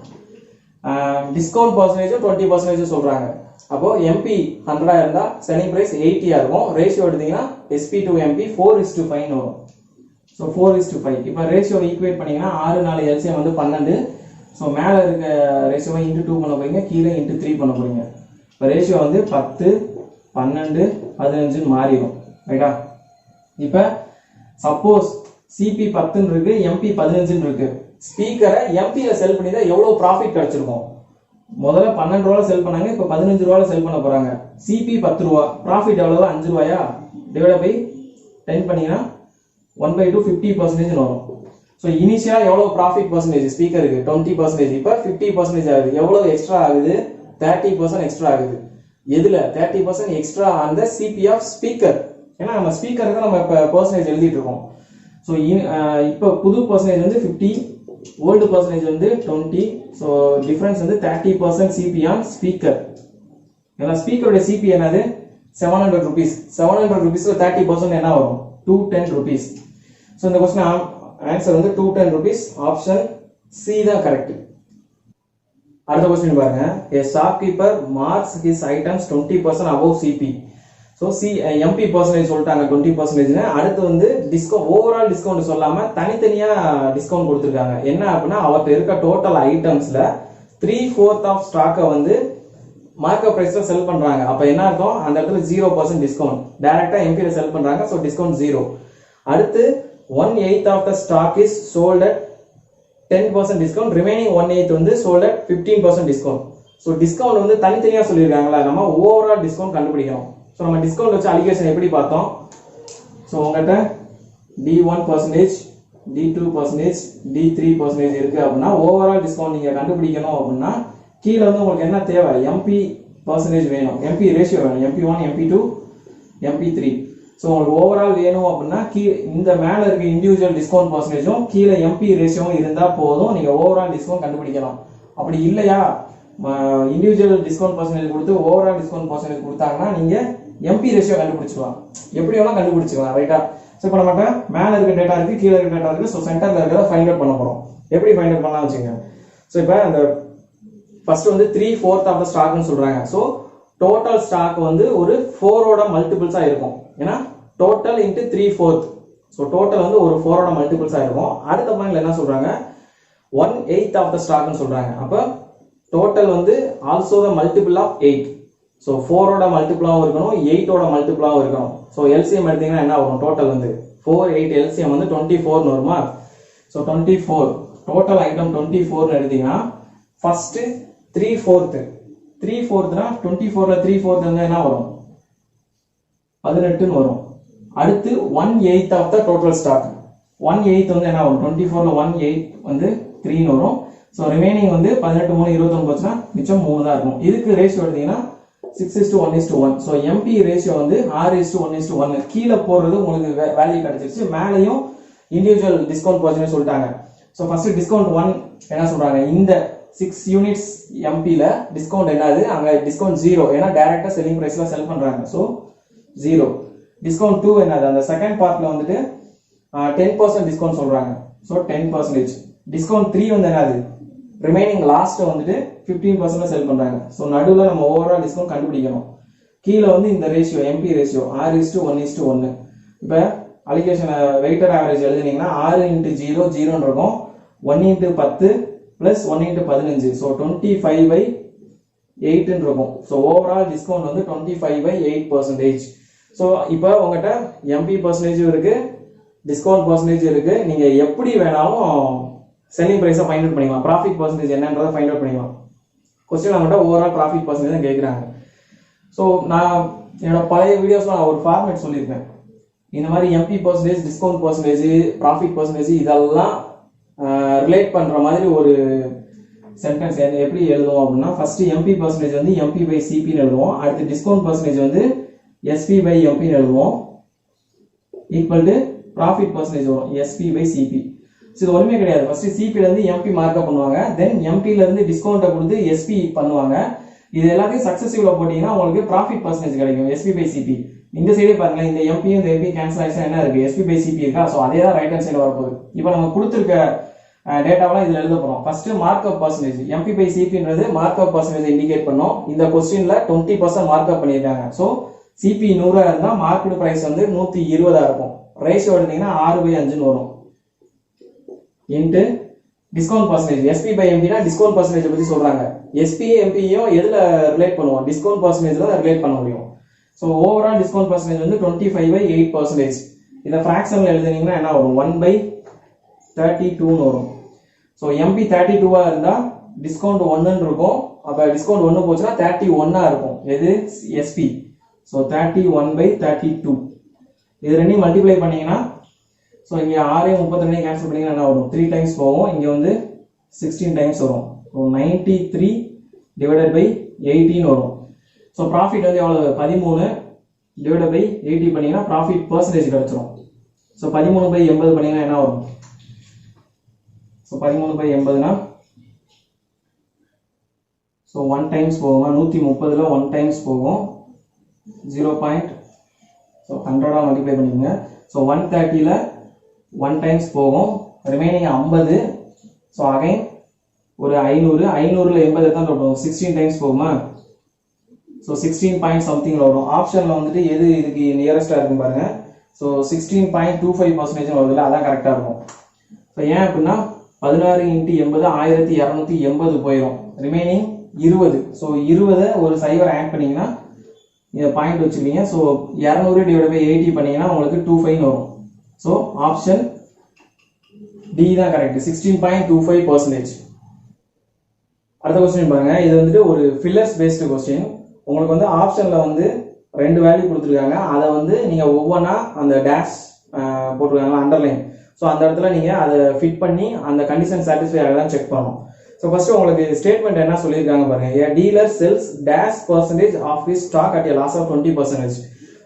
டிஸ்கவுண்ட் பர்சன்டேஜ் 20% சொல்றாங்க. அப்போ எம்பி 100 இருந்தா செல்லிங் பிரைஸ் 80 இருக்கும், ரேஷியோ எடுத்தீங்கன்னா எஸ்பி டு எம்பி 4:5 வரும். ஸோ 4:5. இப்போ ரேஷியோ ஈக்குவேட் பண்ணீங்கன்னா 6 4 எல்சிஎம் வந்து 12. ஸோ மேல இருக்க ரேஷியோவை இன்டு 2 பண்ண போறீங்க, கீழே இன்டு 3 பண்ண போறீங்க. இப்போ ரேஷியோ வந்து 10 12 15 மாறிடும் ரைட்டா. இப்போ சப்போஸ் சிபி 10 இருக்கு, எம்பி 15 இருக்கு, ஸ்பீக்கரை எம்பியில செல் பண்ணி தான் எவ்வளவு ப்ராஃபிட் கிடைச்சிருக்கும். முதல்ல 12 ரூபாய் செல் பண்ணாங்க, இப்போ 15 ரூபாய் செல் பண்ண போறாங்க. சிபி 10 ரூபா, ப்ராஃபிட் எவ்வளவு 5 ரூபாயா, டிவைட் பை 10 பண்ணீங்கன்னா 1/2 50% வரும். ஸோ இனிஷியலா எவ்வளவு ப்ராஃபிட் பர்சன்டேஜ் ஸ்பீக்கருக்கு 20%, இப்போ 50% ஆகுது. எவ்வளவு எக்ஸ்ட்ரா ஆகுது, 30% எக்ஸ்ட்ரா ஆகுது. எதுல 30% எக்ஸ்ட்ரா அந்த சிபி ஆஃப் ஸ்பீக்கர். ஏன்னா நம்ம ஸ்பீக்கருக்கு நம்ம இப்போ பர்சன்டேஜ் எழுதிட்டு இருக்கோம். ஸோ இப்போ புது பர்சன்டேஜ் வந்து 50, ஓல்டு பர்சன்டேஜ் வந்து 20. ஸோ டிஃபரன்ஸ் வந்து 30% சிபி ஆன் ஸ்பீக்கர். ஏன்னா ஸ்பீக்கருடைய சிபி என்னது 700 rupees. 700 rupeesல 30% என்ன வரும் 210 rupees. ஸோ இந்த கொஸ்டின் ஆன்சர் வந்து 210 rupees. ஆப்ஷன் சி தான் கரெக்ட். அடுத்த கொஸ்டின் பாருங்க. A shopkeeper marks his items 20% above CP. So MP percentage சொல்லிட்டாங்க 20%. அடுத்து வந்து டிஸ்கவுண்ட் ஓவரால் டிஸ்கவுண்ட் சொல்லாம தனித்தனியா டிஸ்கவுண்ட் கொடுத்துருக்காங்க. என்ன அப்படின்னா அவர்கிட்ட இருக்க டோட்டல் ஐட்டம்ஸ்ல 3/4 ஆஃப் ஸ்டாக்கை வந்து மார்க்கெட் பிரைஸ்ல செல் பண்றாங்க. அப்ப என்ன அர்த்தம், அந்த இடத்துல 0% டிஸ்கவுண்ட். டைரக்டா எம்பில செல் பண்றாங்க, சோ டிஸ்கவுண்ட் 0. அடுத்து 1/8 of the stock is sold at 10% discount. Remaining 1/8 வந்து sold at 15% discount. So discount வந்து தனித்தனியா சொல்லியிருக்காங்களா, நம்ம ஓவரால் டிஸ்கவுண்ட் கண்டுபிடிக்கணும். ஸோ நம்ம டிஸ்கவுண்ட் வச்சு அலிகேஷன் எப்படி பார்த்தோம். ஸோ உங்கள்கிட்ட D1%, D2%, D3% இருக்கு அப்படின்னா ஓவரால் டிஸ்கவுண்ட் நீங்க கண்டுபிடிக்கணும் அப்படின்னா கீழே வந்து உங்களுக்கு என்ன தேவை, எம்பி பர்சன்டேஜ் வேணும், எம்பி ரேஷியோ வேணும், MP1, MP2, MP3. ஸோ உங்களுக்கு ஓவரால் வேணும் அப்படின்னா இந்த மேலே இருக்க இண்டிவிஜுவல் டிஸ்கவுண்ட் பர்சன்டேஜும் கீழே எம்பி ரேஷியோவும் இருந்தால் போதும், நீங்கள் ஓவரால் டிஸ்கவுண்ட் கண்டுபிடிக்கலாம். அப்படி இல்லையா, இண்டிவிஜுவல் டிஸ்கவுண்ட் பர்சன்டேஜ் கொடுத்து ஓவரால் டிஸ்கவுண்ட் பர்சன்டேஜ் கொடுத்தாங்கன்னா நீங்கள் எம்பி ரேஷியோ கண்டுபிடிச்சிக்கலாம். எப்படி வேணால் கண்டுபிடிச்சிக்கலாம், ரைட்டா. ஸோ இப்போ நம்மகிட்ட மேலே இருக்க டேட்டா இருக்குது, கீழே இருக்க டேட்டா இருக்குது. ஸோ சென்டரில் இருக்கிறத ஃபைண்ட் அவுட் பண்ண போகிறோம். எப்படி ஃபைண்ட் அவுட் பண்ணலாம் வச்சுங்க. ஸோ இப்போ அந்த ஃபர்ஸ்ட் வந்து 3/4 ஆஃப் த ஸ்டாக்னு சொல்றாங்க. ஸோ டோட்டல் ஸ்டாக் வந்து ஒரு 4ஓட மல்டிபிள்ஸா இருக்கும். ஏன்னா டோட்டல் இன்ட்டு 3/4. ஸோ டோட்டல் வந்து ஒரு 4ஓட மல்டிபிள்ஸா இருக்கும். அடுத்த பாயிண்ட்ல என்ன சொல்றாங்க, 1/8 ஆஃப் த ஸ்டாக்னு சொல்றாங்க. அப்போ டோட்டல் வந்து also the multiple of 8. So 4ஓட மல்டிபிளாகவும் இருக்கணும், 8ஓட மல்டிபிளாகவும் இருக்கணும். ஸோ எல்சிஎம் எடுத்தீங்கன்னா என்ன வரும், டோட்டல் வந்து 4, 8 எல்சிஎம் வந்து 24 வருமா. ஸோ 24 டோட்டல் ஐட்டம் 24 எடுத்தீங்கன்னா ஃபர்ஸ்ட் 3/4 3/4னா 24ல 3/4 வந்து என்ன வரும், 18 வரும். அடுத்து 1/8 ஆஃப் த டோட்டல் ஸ்டாக். 1/8 வந்து என்ன வரும், 24ல 1/8 வந்து 3 வரும். ஸோ ரிமைனிங் வந்து 18 3 21 போச்சுன்னா மிச்சம் 3 தான் இருக்கும். இதுக்கு ரேஷியோ எடுத்தீங்கன்னா 6:1:1. ஸோ எம்பி ரேஷியோ வந்து 6:1:1. கீழே போடுறது உங்களுக்கு வேல்யூ கிடைச்சிருச்சு, மேலேயும் இண்டிவிஜுவல் டிஸ்கவுண்ட் பர்சன்டேஜ் சொல்லிட்டாங்க. ஸோ ஃபர்ஸ்ட் டிஸ்கவுண்ட் 1 என்ன சொல்றாங்க, இந்த 6 யூனிட்ஸ் எம்பில டிஸ்கவுண்ட் என்னது, அங்க டிஸ்கவுண்ட் 0. ஏன்னா டைரக்டா செல்லிங் பிரைஸ்ல செல் பண்றாங்க. ஸோ 0. டிஸ்கவுண்ட் 2 என்னது, அந்த செகண்ட் பார்ட்ல வந்துட்டு 10% டிஸ்கவுண்ட் சொல்றாங்க. ஸோ 10%. டிஸ்கவுண்ட் 3 வந்து என்னது, ரிமைனிங் லாஸ்ட் வந்துட்டு 15% செல் பண்றாங்க. ஸோ நடுவில் நம்ம ஓவரால் டிஸ்கவுண்ட் கண்டுபிடிக்கணும். கீழே வந்து இந்த ரேஷியோ எம்பி ரேஷியோ 6:1:1. இப்போ அலிகேஷன் வெயிட்டர் ஆவரேஜ் எழுதுனீங்கன்னா 6x0 0 இருக்கும், 1x10 plus 1x15. ஸோ 25/8 இருக்கும். ஸோ ஓவரால் டிஸ்கவுண்ட் வந்து 25/8%. ஸோ இப்போ உங்கள்கிட்ட எம்பி பர்சன்டேஜும் இருக்கு, டிஸ்கவுண்ட் பர்சன்டேஜ் இருக்கு. நீங்க எப்படி வேணாலும் செல்லிங் பிரைஸை ஃபைண்ட் அவுட் பண்ணிக்கலாம், ப்ராஃபிட் பர்சன்டேஜ் என்னன்றதை ஃபைண்ட் அவுட் பண்ணிக்கலாம். கொஸ்டின் நம்மகிட்ட ஓவரால் ப்ராஃபிட் பர்சன்டேஜ் தான் கேட்குறாங்க. ஸோ நான் என்னோட பழைய வீடியோஸ்ல நான் ஒரு ஃபார்மேட் சொல்லியிருக்கேன். இந்த மாதிரி MP percentage, discount percentage, profit percentage இதெல்லாம் ரிலேட் பண்ற மாதிரி ஒரு சென்டென்ஸ் எப்படி எழுதுவோம் அப்படின்னா, ஃபர்ஸ்ட் எம்பி பர்சன்டேஜ் வந்து MP/CPன்னு எழுதுவோம். அடுத்து டிஸ்கவுண்ட் பர்சன்டேஜ் வந்து SP/MP எழுதுவோம். ஈக்குவல் டு ப்ராஃபிட் பர்சன்டேஜ் வரும் SP/CP. இது ஒண்ணுமே கிடையாது. ஃபர்ஸ்ட் சிபில இருந்து எம்பி மார்க்அப் பண்ணுவாங்க, தென் எம்பில இருந்து டிஸ்கவுண்ட்டை கொடுத்து SP பண்ணுவாங்க. இது எல்லாத்தையும் சக்சஸிவ்ல போட்டீங்கன்னா உங்களுக்கு ப்ராஃபிட் பர்சன்டேஜ் கிடைக்கும் SP/CP. இந்த சைடே பாருங்க, இந்த எம்பியும் இந்த எம்பி கேன்சல் ஆயிடுச்சா என்ன இருக்கு, SP/CP இருக்கா. ஸோ அதே தான் ரைட் ஹேண்ட் சைடு வரப்போகுது. இப்போ நம்ம கொடுத்துருக்க டேட்டாவெல்லாம் இதுல எழுத போறோம். ஃபர்ஸ்ட் மார்க்அப் பர்சன்டேஜ், MP/CPன்றது மார்க்அப் பர்சன்டேஜ் இண்டிகேட் பண்ணோம். இந்த கொஸ்டின்ல 20% மார்க்அப் பண்ணியிருக்காங்க. ஸோ CP 100 இருந்தா மார்க்கெட் பிரைஸ் வந்து 120 இருக்கும். ரேஷியோ எடுத்தீங்கன்னா 6/5 வரும். இன்ட்டு டிஸ்கவுண்ட் பர்சன்டேஜ், SP/MP னா டிஸ்கவுண்ட் பர்சன்டேஜ் பத்தி சொல்றாங்க. SP MPயும் எதுல ரிலேட் பண்ணுவோம், டிஸ்கவுண்ட் பர்சன்டேஜ் தான் ரிலேட் பண்ண முடியும். ஸோ ஓவரால் டிஸ்கவுண்ட் பர்சன்டேஜ் வந்து 25/8%. இதை ஃபிராக்ஷன்ல எழுதுனீங்கன்னா என்ன வரும், 1/32 வரும். ஸோ MP 32 இருந்தா டிஸ்கவுண்ட் 1 இருக்கும். அப்ப டிஸ்கவுண்ட் 1 போச்சுன்னா 31 இருக்கும். எது, SP. ஸோ 31/32. இது ரெண்டையும் மல்டிப்ளை பண்ணீங்கன்னா, ஸோ இங்க 6 கேன்சல் பண்ணீங்கன்னா என்ன வரும், 3 டைம்ஸ் போகும். இங்க வந்து 16 டைம்ஸ் வரும். 93/18 வரும். ஸோ ப்ராஃபிட் வந்து எவ்வளவு, 13/80 பண்ணீங்கன்னா ப்ராஃபிட் பர்சன்டேஜ் கிடைச்சிரும். ஸோ 13/80 பண்ணீங்கன்னா என்ன வரும், ஸோ 13/80னா ஸோ 1 டைம்ஸ் போகும், 130ல் 1 டைம்ஸ் போகும், 0. ஸோ 100ஆக மல்டிப்ளை பண்ணிக்கோங்க. ஸோ 130ல் 1 டைம்ஸ் போகும், ரிமைனிங் 50. ஸோ அகைன் ஒரு 500, 500ல் 80 தான் வரும், 16 டைம்ஸ் போகுமா. ஸோ 16 பாயிண்ட் சம்திங்கில் வரும். ஆப்ஷனில் வந்துட்டு எது இதுக்கு நியரஸ்டாக இருக்குன்னு பாருங்க. ஸோ 16.25% வருதுல்ல, அதான் கரெக்டாக இருக்கும். ஸோ ஏன் அப்படின்னா 16 × 80 1280 போயிடும், ரிமைனிங் 20. ஸோ 20 ஒரு சைவர் ஆட் பண்ணிங்கன்னா இதை பாயிண்ட் வச்சுருக்கீங்க. ஸோ 200/80 பண்ணிங்கன்னா உங்களுக்கு 25 வரும். ஸோ ஆப்ஷன் டி தான் கரெக்ட், 16.25%. அடுத்த கொஸ்டின் பாருங்க. இது வந்துட்டு ஒரு ஃபில்லர்ஸ் பேஸ்டு கொஸ்டின். உங்களுக்கு வந்து ஆப்ஷனில் வந்து 2 வேல்யூ கொடுத்துருக்காங்க, அதை வந்து நீங்கள் ஒவ்வொன்றா அந்த டேஷ் போட்டிருக்காங்க அண்டர்லைன். ஸோ அந்த இடத்துல நீங்கள் அதை ஃபிட் பண்ணி அந்த கண்டிஷன் சாட்டிஸ்ஃபை ஆகதான் செக் பண்ணணும். ஸோ ஃபர்ஸ்ட் உங்களுக்கு ஸ்டேட்மெண்ட் என்ன சொல்லியிருக்காங்க பாருங்க. A dealer sells dash percentage of his stock at a loss of 20%.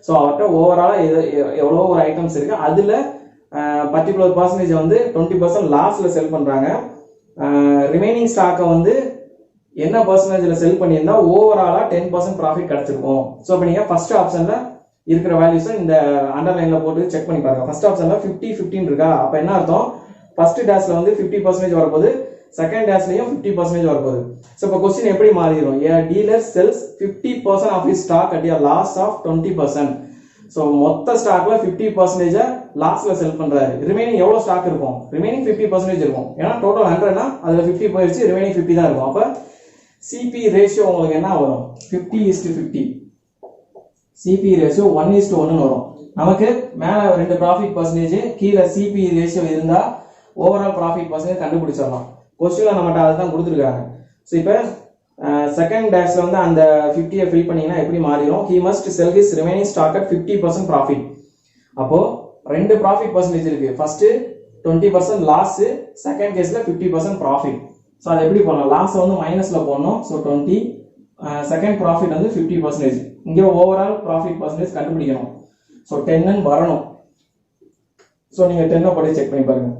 So அவர்கிட்ட ஓவராலாக எவ்வளோ ஒரு ஐட்டம்ஸ் இருக்கு, அதில் பர்டிகுலர் பர்சன்டேஜ் வந்து 20% லாஸில் செல் பண்ணுறாங்க. ரிமைனிங் ஸ்டாக்கை வந்து என்ன பர்சன்டேஜில் செல் பண்ணியிருந்தா ஓவராலாக 10% ப்ராஃபிட் கிடைச்சிருக்கும். ஸோ இப்போ நீங்கள் ஃபர்ஸ்ட் ஆப்ஷனில் இருக்கிற வேல்யூஸை இந்த அண்டர்லைனில் போட்டு செக் பண்ணி பாருங்க. ஃபர்ஸ்ட் ஆப்ஷனில் 50-15 இருக்கா, அப்போ என்ன அர்த்தம், ஃபர்ஸ்ட் டேஷில் வந்து 50% வரப்போகுது, செகண்ட் டேஷ்லையும் 50% வரப்போகுது. ஸோ இப்போ கொஸ்டின் எப்படி மாறிடும், a dealer sells 50% of his stock at a loss of 20%. So மொத்த ஸ்டாக்ல 50% லாஸ்ல செல் பண்றாரு. ரிமைனிங் எவ்வளவு ஸ்டாக் இருக்கும், ரிமைனிங் 50% இருக்கும். ஏன்னா டோட்டல் 100னா அதுல 50 போயிடுச்சு, ரிமைனிங் 50 தான் இருக்கும். அப்ப சிபி ரேஷியோ உங்களுக்கு என்ன வரும், 50:50. சிபி ரேஷியோ 1:1 வரும். நமக்கு மேல 2 ப்ராஃபிட் பர்சன்டேஜ், கீழே சிபி ரேஷியோ இருந்தா ஓவரால் ப்ராஃபிட் பர்சன்டேஜ் கண்டுபிடிச்சிடலாம். கொஸ்டின்ல நம்மகிட்ட அதை தான் கொடுத்துருக்காங்க. ஸோ இப்போ செகண்ட் டேஷ்ல வந்து அந்த 50 ஃபில் பண்ணீங்கன்னா எப்படி மாறிடும், he must sell his remaining stock at 50% profit. அப்போ 2 ப்ராஃபிட் பர்சன்டேஜ் இருக்கு. ஃபர்ஸ்ட் 20% லாஸ், செகண்ட் கேஸ்ல 50% ப்ராஃபிட். ஸோ அதை எப்படி போடலாம், லாஸ் வந்து மைனஸ்ல போடணும். ஸோ 20, செகண்ட் ப்ராஃபிட் வந்து 50%. இங்கே ஓவரால் ப்ராஃபிட் பர்சன்டேஜ் கண்டுபிடிக்கணும். ஸோ 10 வரணும். ஸோ நீங்க 10 போட்டு செக் பண்ணி பாருங்க.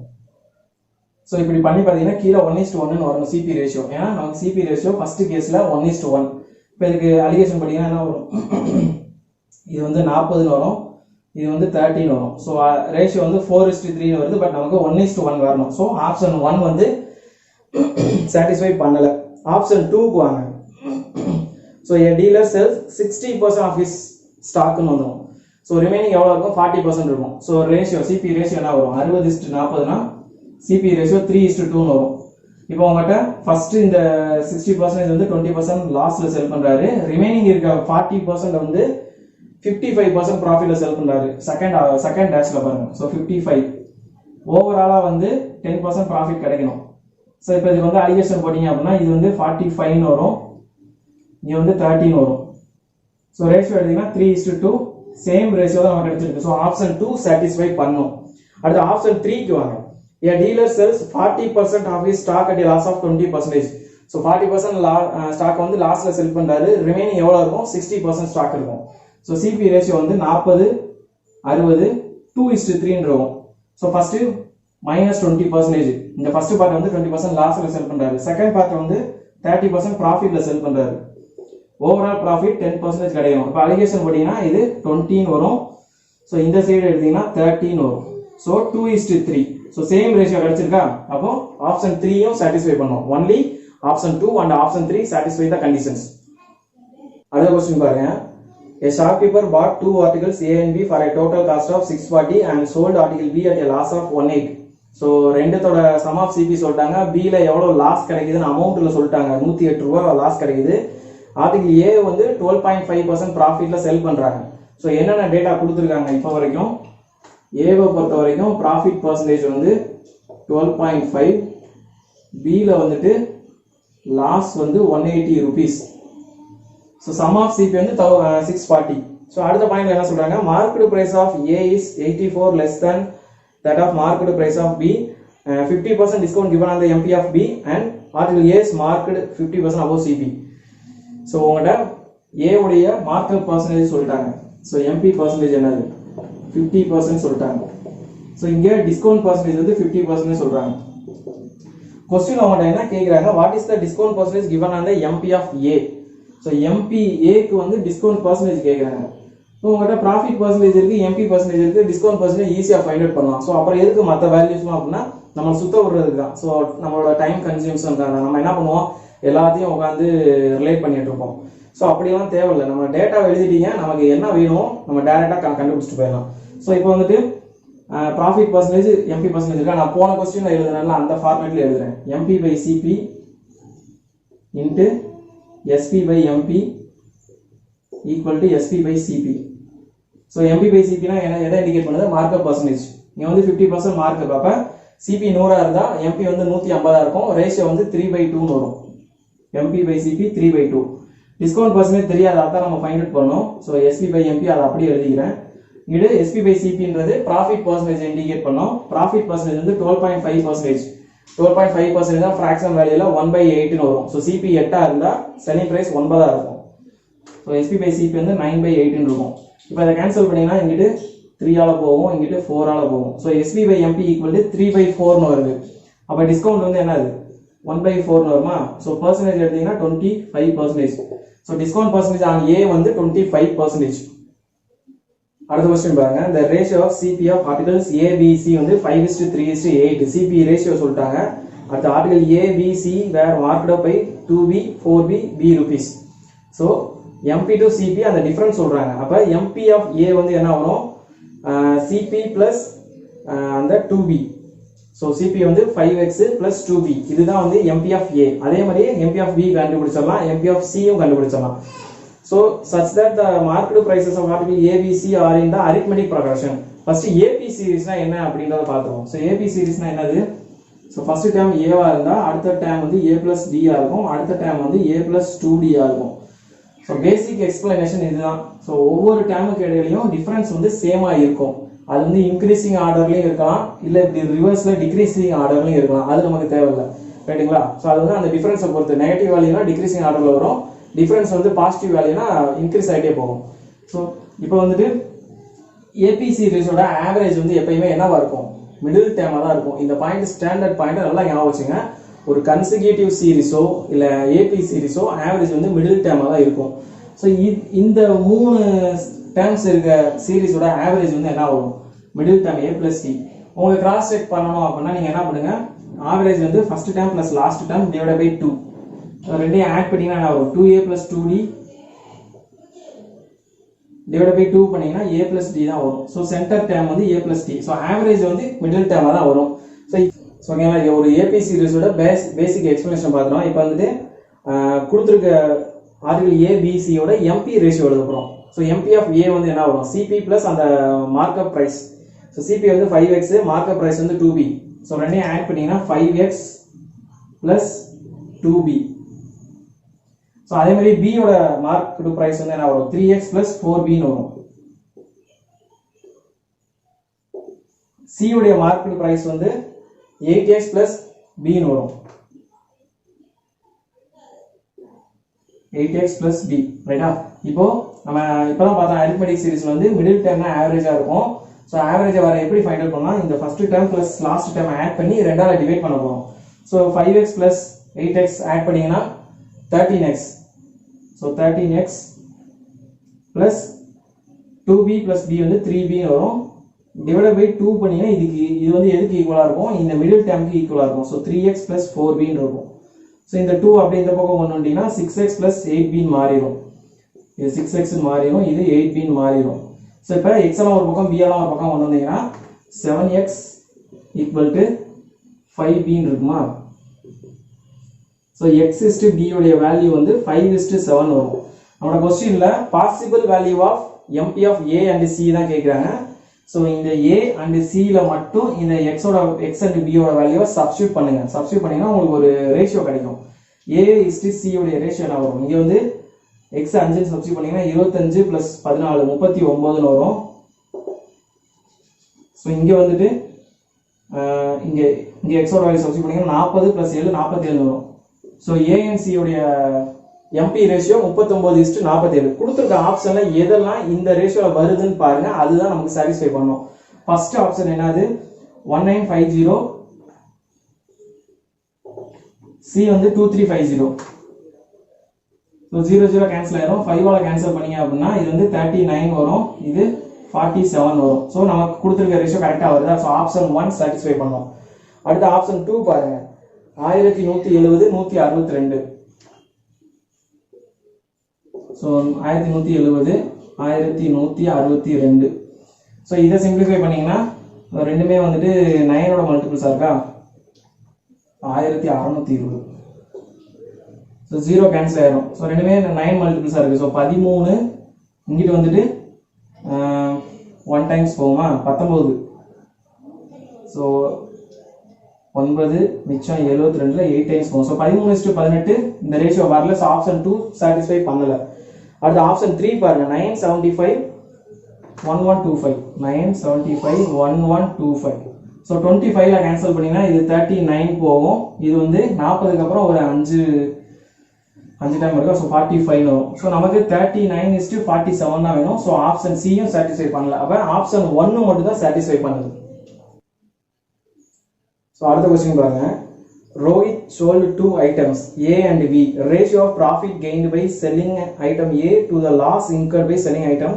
ஸோ இப்படி பண்ணி பார்த்தீங்கன்னா கீழே 1:1 வரணும் சிபி ரேஷியோ. ஏன்னா நமக்கு சிபி ரேஷியோ ஃபர்ஸ்ட் கேஸ்ல 1:1. இப்போ இதுக்கு அலிகேஷன் பண்ணீங்கன்னா என்ன வரும், இது வந்து 40 வரும், இது வந்து 13 வரும். ஸோ ரேஷியோ வந்து 4:3 வருது. பட் நமக்கு 1:1 வரணும். ஸோ ஆப்ஷன் 1 வந்து சாட்டிஸ்ஃபை பண்ணல. ஆப்ஷன் 2க்கு வாங்க. So a dealer sells 60% of his ஸ்டாக்னு வந்துடும். ஸோ ரிமைனிங் எவ்வளோ இருக்கும், 40% இருக்கும். ஸோ ரேஷியோ சிபி ரேஷியோ என்ன வரும், 60:40னா சிபி ரேஷியோ 3:2 வரும். இப்போ உங்கள்கிட்ட ஃபர்ஸ்ட் இந்த 60% வந்து 20% லாஸ்ல செல் பண்றாரு, ரிமைனிங் இருக்க 40% வந்து 55% ப்ராஃபிட்ல செல் பண்றாரு. செகண்ட் டேஷ்ல பாருங்க. ஸோ 55 ஓவராலா வந்து 10% ப்ராஃபிட் கிடைக்கணும். ஸோ இப்போ இது வந்து அலிகேஷன் போட்டீங்க அப்படின்னா இது வந்து 45 வரும், இங்க வந்து 13 வரும். ஸோ ரேஷியோ எடுத்தீங்கன்னா 3:2 சேம் ரேஷியோ தான் நமக்கு கிடைச்சிருக்கு. ஸோ ஆப்ஷன் 2 சாட்டிஸ்ஃபை பண்ணும். அடுத்து ஆப்ஷன் 3க்கு வாங்க. A dealer sells 40% of his stock at a loss of 20%. So 40% stock வந்து லாஸ்ல செல் பண்றாரு, ரிமைனிங் எவ்வளவு இருக்கும், 60% ஸ்டாக் இருக்கும். ஸோ சிபி ரேஷியோ வந்து 40, 60, 2:3 இருக்கும். So first -20%. இந்த ஃபர்ஸ்ட் பார்ட் வந்து 20% லாஸ்ல செல் பண்றாரு, செகண்ட் பார்ட் வந்து 30% ப்ராஃபிட்ல செல் பண்றாரு. ஓவரால் ப்ராஃபிட் 10% கிடைக்கும். இப்போ அலிகேஷன் போட்டீங்கன்னா இது 20 வரும். ஸோ இந்த சைடு எடுத்தீங்கன்னா 13 வரும். ஸோ 2:3. ஸோ சேம் ரேஷியோ கிடைச்சிருக்கா, அப்போ ஆப்ஷன் 3யும் சாட்டிஸ்ஃபை பண்ணும். Only option 2 and option 3 satisfy the conditions. அடுத்த क्वेश्चन பாருங்க. A shopkeeper bought 2 articles A and B for a total cost of 640 and sold article B at a loss of 18. So ரெண்டுத்தோட சம் ஆஃப் சிபி சொல்லிட்டாங்க. பில எவ்வளவு லாஸ் கிடைக்குதுன்னு அமௌண்ட்ல சொல்லிட்டாங்க, 108 ரூபாய் லாஸ் கிடைக்குது. ஆர்டிகல் ஏ வந்து 12.5% ப்ராஃபிட்ல செல் பண்றாங்க. ஸோ என்னென்ன டேட்டா கொடுத்துருக்காங்க இப்போ வரைக்கும், ஏவை பொறுத்த வரைக்கும் ப்ராஃபிட் பர்சன்டேஜ் வந்து 12.5, பில வந்துட்டு லாஸ் வந்து 180 rupees. So sum of CP வந்து 640. ஸோ அடுத்த பாயிண்ட்ல என்ன சொல்றாங்க, market price of A is 84 less than that of market price of B, 50% discount given on the MP of B, and article A is marked 50% above CP. So உங்கள்கிட்ட ஏ உடைய மார்க்கெட் பர்சன்டேஜ் சொல்லிட்டாங்க. ஸோ MP பர்சன்டேஜ் என்னது 50% சொல்லிட்டாங்க. ஸோ இங்கே டிஸ்கவுண்ட் பர்சன்டேஜ் வந்து 50% சொல்றாங்க. கொஸ்டின் அவங்கள்ட்ட என்ன கேட்குறாங்க, what is the discount percentage given on the MP of A. So MP ஏக்கு வந்து டிஸ்கவுண்ட் பர்சன்டேஜ் கேட்குறாங்க. ஸோ உங்கள்கிட்ட ப்ராஃபிட் பர்சன்டேஜ் இருக்குது, எம்பி பர்சன்டேஜ் இருக்குது, டிஸ்கவுண்ட் பர்சன்டேஜ் ஈஸியாக ஃபைண்ட் அவுட் பண்ணலாம். ஸோ அப்புறம் எதுக்கு மற்ற வேல்யூஸ்லாம் அப்படின்னா நம்ம சுத்த விடுறதுக்கு தான். ஸோ நம்மளோட டைம் கன்சியூம்ஸ் நம்ம என்ன பண்ணுவோம், எல்லாத்தையும் உட்காந்து ரிலேட் பண்ணிட்டு இருப்போம். ஸோ அப்படியெல்லாம் தேவையில்லை, நம்ம டேட்டாவை எழுதிட்டீங்க, நமக்கு என்ன வேணும் நம்ம டேரெக்டாக கண்டுபிடிச்சிட்டு போயிடலாம். ஸோ இப்போ வந்துட்டு ப்ராஃபிட் பர்சன்டேஜ் எம்பி பர்சன்டேஜ் இருக்கா, நான் போன கொஸ்டின் எழுதுனால அந்த ஃபார்மேட்ல எழுதுறேன். MP by CP into SP by MP equal to SP by CP. So MP by சிபினா எதை இண்டிகேட் பண்ணுது, மார்க்கப் பர்சன்டேஜ். இங்கே வந்து 50% மார்க்கப். அப்போ சிபி 100 இருந்தால் எம்பி வந்து 150 இருக்கும். ரேஷியோ வந்து 3/2 வரும். MP by CP 3/2. Discount percentage தெரியாது, அதான் நம்ம ஃபைண்ட் அவுட் பண்ணோம். ஸோ எஸ்பி பை எம்பி அதை அப்படியே எழுதிக்கிறேன். இது எஸ்பி பை சிபின்றது ப்ராஃபிட் பர்சன்டேஜ் இண்டிகேட் பண்ணோம். ப்ராஃபிட் பர்சன்டேஜ் வந்து 12.5%. 12.5% தான் ஃபிராக்ஷன் வேல்யூல 1/8 வரும். ஸோ சிபி 8 இருந்தால் செல்லிங் பிரைஸ் 9 இருக்கும். ஸோ எஸ்பி பை சிபி வந்து 9/8 இருக்கும். இப்போ அதை கேன்சல் பண்ணீங்கன்னா இங்கிட்டு 3ஆல போகும், இங்கிட்டு 4ஆல போகும். So SP by MP equal to 3/4 வருது. அப்போ டிஸ்கவுண்ட் வந்து என்னது 1/4 வருமா. ஸோ பர்சன்டேஜ் எடுத்தீங்கன்னா 25%. So discount percentage on a வந்து 25%. அடுத்த கொஸ்டின் பாருங்க, the ratio of CP of articles A, B, C வந்து 5:3:8. CP ரேஷியோ சொல்லிட்டாங்க. அடுத்த article A, B, C were marked up by 2B, 4B, B rupees. So MP to CP அந்த டிஃபரன்ஸ் சொல்றாங்க. அப்போ MP of A வந்து என்ன வரும், CP plus அந்த 2B. ஸோ CP வந்து 5x plus 2B. இதுதான் வந்து MP of A. அதே மாதிரி MP of B கண்டுபிடிச்சிடலாம், MP of C யும் கண்டுபிடிச்சிடலாம். So such that the marked prices of article A, B, C are in the arithmetic progression. First AP series na enna அப்படிங்கறத பாத்துறோம். So AP series na என்னது, so first term A வா இருந்தா அடுத்த term வந்து A plus D ஆ இருக்கும், அடுத்த term வந்து A plus 2D ஆ இருக்கும். So basic explanation இதுதான். So ஒவ்வொரு termக்கு இடையிலயும் difference வந்து சேமா இருக்கும். அது வந்து increasing orderலயும் இருக்கலாம், இல்ல இப்படி ரிவர்ஸ்ல decreasing orderலயும் இருக்கலாம். அது நமக்கு தேவையில்லை, ரைட்டுங்களா. So அது வந்து அந்த டிஃபரன்ஸை பொறுத்து, நெகட்டிவ் வேல்யூனா டிக்ரீசிங் ஆர்டர்ல வரும், டிஃபரன்ஸ் வந்து பாசிட்டிவ் வேல்யூனா இன்க்ரீஸ் ஆகிட்டே போகும். ஸோ இப்போ வந்துட்டு ஏபி சீரிஸோட ஆவரேஜ் வந்து எப்பயுமே என்னவா இருக்கும், மிடில் டேர்மாக தான் இருக்கும். இந்த பாயிண்ட் ஸ்டாண்டர்ட் பாயிண்ட் நல்லா ஞாபகம் வச்சுங்க. ஒரு கன்சிக்யூட்டிவ் சீரிஸோ இல்லை ஏபி சீரிஸோ ஆவரேஜ் வந்து மிடில் டேர்மாக தான் இருக்கும். ஸோ இந்த 3 டேர்ம்ஸ் இருக்க சீரிஸோட ஆவரேஜ் வந்து என்ன வரும், middle term A plus C. உங்களுக்கு கிராஸ் செக் பண்ணணும் அப்படின்னா நீங்கள் என்ன பண்ணுங்க, ஆவரேஜ் வந்து first term plus last term divide by 2. ரெண்டையும் ஆட் பண்ணீங்கன்னா என்ன வரும், 2A plus 2D divide by 2 பண்ணீங்கன்னா A plus D தான் வரும். ஸோ சென்டர் டேர்ம் வந்து A plus D. So average வந்து மிடில் டேர்மாக தான் வரும். ஸோ ஓகேங்களா, ஒரு ஏபி சீரிஸோட பேசிக் எக்ஸ்பிளனேஷன் பார்த்துறோம். இப்போ வந்துட்டு கொடுத்துருக்க ஆர்டிகல் ஏபிசியோட எம்பி ரேஷியோ எழுத போகிறோம். ஸோ எம்பி ஆஃப் ஏ வந்து என்ன வரும், சிபி பிளஸ் அந்த மார்க்அப் ப்ரைஸ். ஸோ சிபி வந்து 5x, மார்க்அப் ப்ரைஸ் வந்து 2B. ஸோ ரெண்டையும் ஆட் பண்ணீங்கன்னா 5x பிளஸ் 2B. ஸோ அதே மாதிரி B யோட மார்க்டு பிரைஸ் வந்து என்ன வரும், 3x பிளஸ் 4B வரும். C உடைய மார்க்டு பிரைஸ் வந்து 8x பிளஸ் B வரும். 8x பிளஸ் B, ரைட்டா. இப்போ நம்ம இப்பதான் பார்த்தோம், அரித்மெட்டிக் சீரிஸ்ல வந்து மிடில் டேர்ம்னா ஆவரேஜா இருக்கும். ஸோ ஆவரேஜை வர எப்படி ஃபைண்ட் அவுட் பண்ணலாம், இந்த first term plus last term add பண்ணி ரெண்டால டிவைட் பண்ண போறோம். So 5x plus 8x add பண்ணீங்கன்னா 13x. So 13x plus 2B plus B வந்து 3B வரும். டிவைட் பை 2 பண்ணீங்கன்னா இது வந்து எதுக்கு ஈக்குவலா இருக்கும், இந்த மிடில் டேர்முக்கு ஈக்குவலா இருக்கும். ஸோ 3x பிளஸ் 4B இருக்கும். ஸோ இந்த 2 அப்படியே இந்த பக்கம் கொண்டு வந்தீங்கன்னா 6x பிளஸ் 8B மாறிடும். இது 6x மாறிடும், இது 8B மாறிடும். ஸோ இப்போ x எல்லாம் ஒரு பக்கம், B எல்லாம் ஒரு பக்கம் கொண்டு வந்தீங்கன்னா 7x ஈக்குவல் டு 5B இருக்குமா. So x is to D உடைய வேல்யூ வந்து 5:7 வரும். நம்மளோட கொஸ்டின்ல பாசிபிள் வேல்யூ ஆஃப் MP ஆஃப் A அண்ட் C தான் கேட்குறாங்க. ஸோ இந்த A அண்ட் Cல மட்டும் இந்த x அண்ட் B ஓட வேல்யூவை சப்ஸ்டியூட் பண்ணுங்க. சப்ஸ்டியூட் பண்ணீங்கன்னா உங்களுக்கு ஒரு ரேஷியோ கிடைக்கும். A is to C உடைய ரேஷியோ என்ன வரும், இங்கே வந்து x 5 சப்ஸ்டியூட் பண்ணீங்கன்னா 25 பிளஸ் 14 39 வரும். ஸோ இங்கே வந்துட்டு இங்கே x ஓட வேல்யூ சப்ஸ்டியூட் பண்ணீங்கன்னா 40 பிளஸ் 7 47 வரும். ஸோ A and C உடைய MP ரேஷியோ 39:47. கொடுத்துருக்க ஆப்ஷன்ல எதெல்லாம் இந்த ரேஷியோல வருதுன்னு பாருங்க, அதுதான் நமக்கு சாட்டிஸ்ஃபை பண்ணும். ஃபர்ஸ்ட் ஆப்ஷன் என்னது, 1950 சி வந்து 2350. ஸோ 0 கேன்சல் ஆயிரும். 5ஆல கேன்சல் பண்ணீங்க அப்படின்னா இது வந்து 39 வரும், இது 47 வரும். ஸோ நமக்கு கொடுத்துருக்க ரேஷியோ கரெக்டாக வருதா? ஸோ ஆப்ஷன் 1 சாட்டிஸ்ஃபை பண்ணோம். அடுத்து ஆப்ஷன் 2 பாருங்க, 1170 162. ஸோ 1170 1162. ஸோ இதை சிம்பிளிஃபை பண்ணீங்கன்னா ரெண்டுமே வந்துட்டு 9ஓட மல்டிபிள்ஸாக இருக்கா, 1620. ஸோ 0 கேன்சல் ஆயிரும். ஸோ ரெண்டுமே 9 மல்டிபிள்ஸாக இருக்குது. ஸோ 13 இங்கிட்டு வந்துட்டு 1 டைம்ஸ் போகுமா, 19. ஸோ 9 மிச்சம் 72ல் 8 டைம்ஸ் போகும். ஸோ 13:18 இந்த ரேஷியோ வரல. ஸோ ஆப்ஷன் 2 சாட்டிஸ்ஃபை பண்ணல. அடுத்து ஆப்ஷன் 3 பாருங்க, 975 1125. 975 1125. ஸோ 25ல கேன்சல் பண்ணீங்கன்னா இது 39 போகும். இது வந்து 40க்கு அப்புறம் ஒரு 5 டைம் இருக்கும். ஸோ 45 வரும். ஸோ நமக்கு 39:47 தான் வேணும். ஸோ ஆப்ஷன் சியும் சாட்டிஸ்ஃபை பண்ணல. அப்போ ஆப்ஷன் 1 மட்டும் தான் சாட்டிஸ்ஃபை பண்ணுது. ஸோ அடுத்த கொஸ்டின் பாருங்க, Rohit sold 2 items A and B. Ratio of profit gained by selling item A to the loss incurred by selling item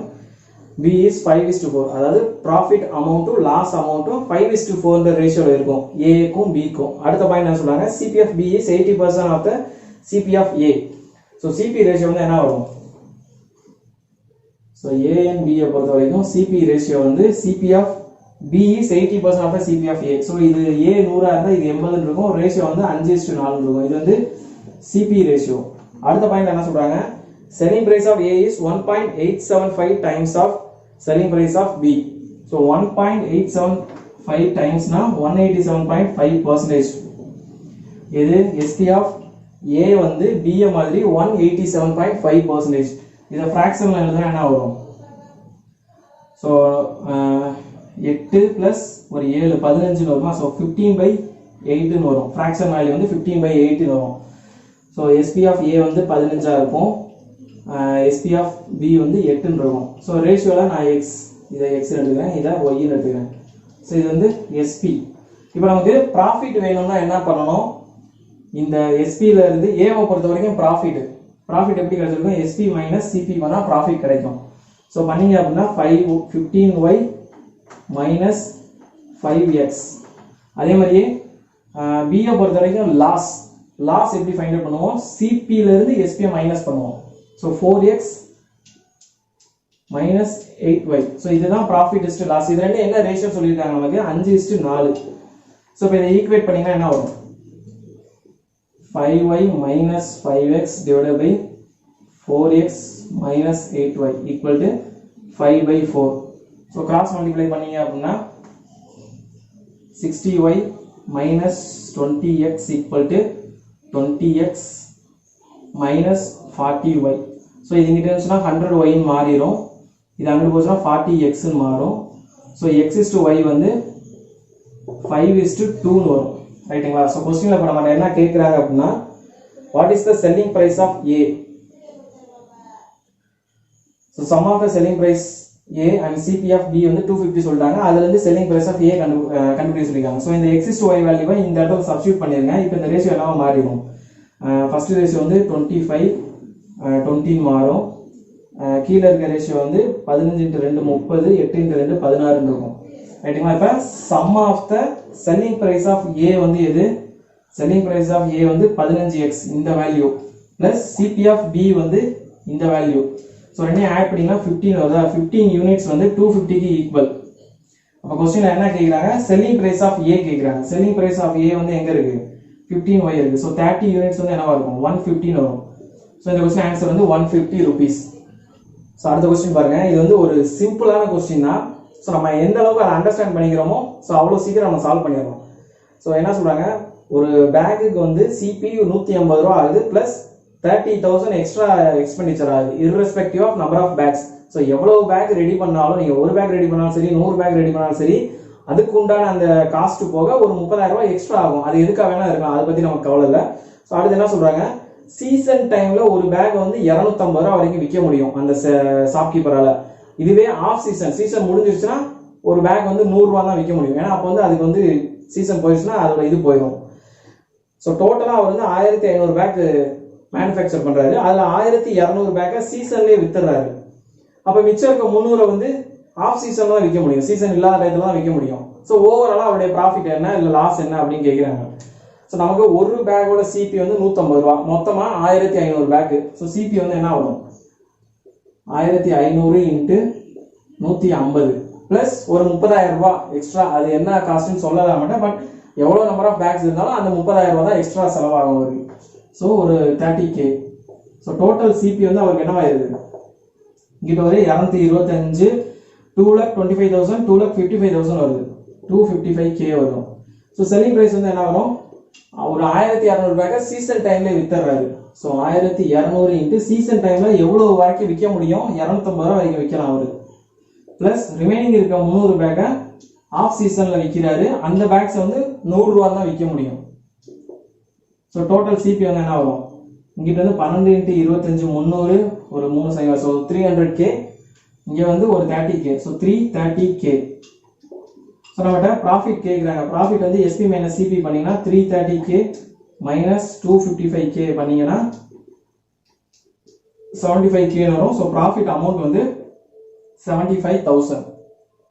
B is 5:4. அதாவது ப்ராஃபிட் அமௌண்ட்டும் லாஸ் அமௌண்ட்டும் 5:4 ரேஷியோல இருக்கும் ஏக்கும் பிக்கும். அடுத்த பாயிண்ட் என்ன சொல்றாங்க, CPF B is 80% of the CPF A. So CP ratio வந்து என்ன வரும்? ஸோ A and B பொறுத்த வரைக்கும் சிபி ரேஷியோ வந்து CPF B is 80% of the CPF A. So இது A 100 இருந்தால் இது 80 இருக்கும். ரேஷியோ வந்து 5:4 இருக்கும். இது வந்து சிபி ரேஷியோ. அடுத்த பாயிண்ட் என்ன சொல்றாங்க, selling price of A is 1.875 times of selling price of B. So 1.875 times na 187.5%. இது SP of A வந்து B மாதிரி 187.5%. இத ஃபிராக்ஷன்ல எழுதுனா என்ன வரும்? So 8 plus ஒரு 7 15 வருமா? So 15/8 ன்னு வரும். ஃபிராக்ஷன் வேல்யூ வந்து 15/8 ன்னு வரும். So SP of A வந்து 15 ஆ இருக்கும். SP of B வந்து 8 ன்னு இருக்கும். ஸோ ரேஷியோவில் நான் X, இதை X எடுத்துக்கிறேன், இதை Y எடுத்துக்கிறேன். ஸோ இது வந்து SP. இப்போ நமக்கு ப்ராஃபிட் வேணும்னா என்ன பண்ணணும், இந்த SPல இருந்து ஏவை பொறுத்த வரைக்கும் ப்ராஃபிட் எப்படி கிடைச்சிருக்கும், SP மைனஸ் CP பண்ணால் ப்ராஃபிட் கிடைக்கும். ஸோ பண்ணீங்க அப்படின்னா 15Y மைனஸ் 5X. அதே மாதிரியே பியை பொறுத்த வரைக்கும் லாஸ் எப்படி ஃபைண்ட் அவுட் பண்ணுவோம், CPல இருந்து SP மைனஸ் பண்ணுவோம். So 4x minus 8y. So இதுதான் profit is to loss. இது ரெண்டு என்ன ரேஷியோ சொல்லிருக்காங்க நமக்கு, 5:4. So இப்போ இதை ஈக்குவேட் பண்ணீங்கன்னா என்ன வரும், 5y minus 5x divided by 4x minus 8y equal to 5/4. So cross multiply பண்ணீங்க அப்படின்னா 60y minus 20x equal to 20x minus 40y. So இது இங்கிட்ட இருந்துச்சுன்னா 100y மாறிடும், இது அங்கிட்டு போச்சுன்னா 40x மாறும். ஸோ x/y வந்து 5:2 வரும். ரைட்டுங்களா? ஸோ கொஸ்டின்ல இப்போ நம்ம என்ன கேட்குறாங்க அப்படின்னா, what is the selling price of A? So sum of the selling price A and CPF B வந்து 250 சொல்லிட்டாங்க. அதுல இருந்து செல்லிங் பிரைஸ் ஆஃப் A கண்டுபிடிச்சு சொல்லிருக்காங்க. ஸோ இந்த x/y வேல்யூவை இந்த இடத்துல சப்ஸ்டியூட் பண்ணிருங்க. இப்போ இந்த ரேஷியோ எல்லாமே மாறிடும். ஃபர்ஸ்ட் ரேஷியோ வந்து 25 20 மாறும். கீழே இருக்க ரேஷியோ வந்து 15x2 30, 8x2 16 இருக்கும். ரைட்டுங்களா? இப்போ sum of the selling price of A வந்து எது, செல்லிங் பிரைஸ் ஆஃப் A வந்து 15x இந்த வேல்யூ பிளஸ் CPF B வந்து இந்த வேல்யூ. ஸோ ரெண்டையும் ஆட் பண்ணிங்கன்னா 15 வருதா? 15 யூனிட்ஸ் வந்து 250க்கு ஈக்குவல். அப்போ கொஸ்டின்ல என்ன கேட்குறாங்க, செல்லிங் பிரைஸ் ஆஃப் A கேட்குறாங்க. செல்லிங் பிரைஸ் ஆஃப் A வந்து எங்க இருக்கு, 15y இருக்கு. ஸோ 30 யூனிட்ஸ் வந்து என்னவா இருக்கும், 115 வரும். ஸோ இந்த கொஸ்டின் ஆன்சர் வந்து 150 rupees. ஸோ அடுத்த கொஸ்டின் பாருங்க, இது வந்து ஒரு சிம்பிளான கொஸ்டின் தான். ஸோ நம்ம எந்த அளவுக்கு அதை அண்டர்ஸ்டாண்ட் பண்ணிக்கிறோமோ ஸோ அவ்வளோ சீக்கிரம் நம்ம சால்வ் பண்ணிடுறோம். ஸோ என்ன சொல்றாங்க, ஒரு பேக்குக்கு வந்து CP 150 ரூபா ஆகுது பிளஸ் 30,000 எக்ஸ்ட்ரா எக்ஸ்பெண்டிச்சர் ஆகுது irrespective of number of packs. So எவ்வளவு பேக் ரெடி பண்ணாலும், நீங்க ஒரு பேக் ரெடி பண்ணாலும் சரி 100 பேக் ரெடி பண்ணாலும் சரி, அதுக்கு உண்டான அந்த காஸ்ட் போக ஒரு 30,000 ரூபாய் எக்ஸ்ட்ரா ஆகும். அது எதுக்காக வேணா இருக்கலாம், அதை பத்தி நமக்கு கவலை இல்லை. ஸோ அடுத்து என்ன சொல்றாங்க, சீசன் டைம்ல ஒரு பேக் வந்து 250 ரூபா வரைக்கும் விற்க முடியும் அந்த ஷாப்கீப்பரால. இதுவே ஆஃப் சீசன் முடிஞ்சிருச்சுன்னா ஒரு பேக் வந்து 100 ரூபா தான் விற்க முடியும். ஏன்னா அப்போ வந்து அதுக்கு வந்து சீசன் போயிடுச்சுன்னா அதோட இது போயிடும். ஸோ டோட்டலாக அவர் வந்து 1500 பேக் மேனுஃபேக்சர் பண்ணுறாரு. அதில் 1200 பேக்கை சீசன்லேயே வித்துறாரு. அப்போ மிச்சம் இருக்க 300 வந்து ஆஃப் சீசன்ல தான் விற்க முடியும், சீசன் இல்லாத டயத்தில் தான் விற்க முடியும். ஸோ ஓவராலாக அவருடைய ப்ராஃபிட் என்ன இல்லை லாஸ் என்ன அப்படின்னு கேட்குறாங்க. ஸோ நமக்கு ஒரு பேக்கோட சிபி வந்து 150 ரூபா, மொத்தமாக 1500 பேக்கு. ஸோ சிபி வந்து என்ன வரும், 1500 இன்ட்டு 150 ப்ளஸ் ஒரு 30,000 ரூபா எக்ஸ்ட்ரா. அது என்ன காஸ்ட்னு சொல்லலாம் மாட்டேன், பட் எவ்வளோ நம்பர் ஆஃப் பேக்ஸ் இருந்தாலும் அந்த 30,000 ரூபா தான் எக்ஸ்ட்ரா செலவாகும் அவருக்கு. ஸோ ஒரு 30K. ஸோ டோட்டல் சிபி வந்து அவருக்கு என்னவாயிருது, இங்கிட்ட ஒரு 225, 2,25,000, 2,55,000 வருது, 255K வரும். ஸோ செல்லிங் ப்ரைஸ் வந்து என்ன வரும், ஒரு 1200 பேக்கை சீசன் டைம்ல வித்துறாரு. ஸோ 1200 இன்ட்டு சீசன் டைம்ல எவ்வளோ வரைக்கும் விற்க முடியும், 250 ரூபா வரைக்கும் விற்கலாம் அவரு. பிளஸ் ரிமைனிங் இருக்க 300 பேக்கை ஆஃப் சீசன்ல விற்கிறாரு. அந்த பேக்ஸ் வந்து 100 ரூபா தான் விற்க முடியும். ஸோ டோட்டல் சிபி வந்து என்ன வரும், இங்கிட்ட வந்து 12 இன்ட்டு 25 300, ஒரு 3 சைவர், ஸோ 300K. இங்க வந்து ஒரு 30K, ஸோ 330K. ஸோ நம்மகிட்ட ப்ராஃபிட் கேட்குறாங்க. ப்ராஃபிட் வந்து எஸ்பி மைனஸ் சிபி பண்ணீங்கன்னா 330K மைனஸ் 255K பண்ணீங்கன்னா 75K வரும். ஸோ ப்ராஃபிட் அமௌண்ட் வந்து 75,000.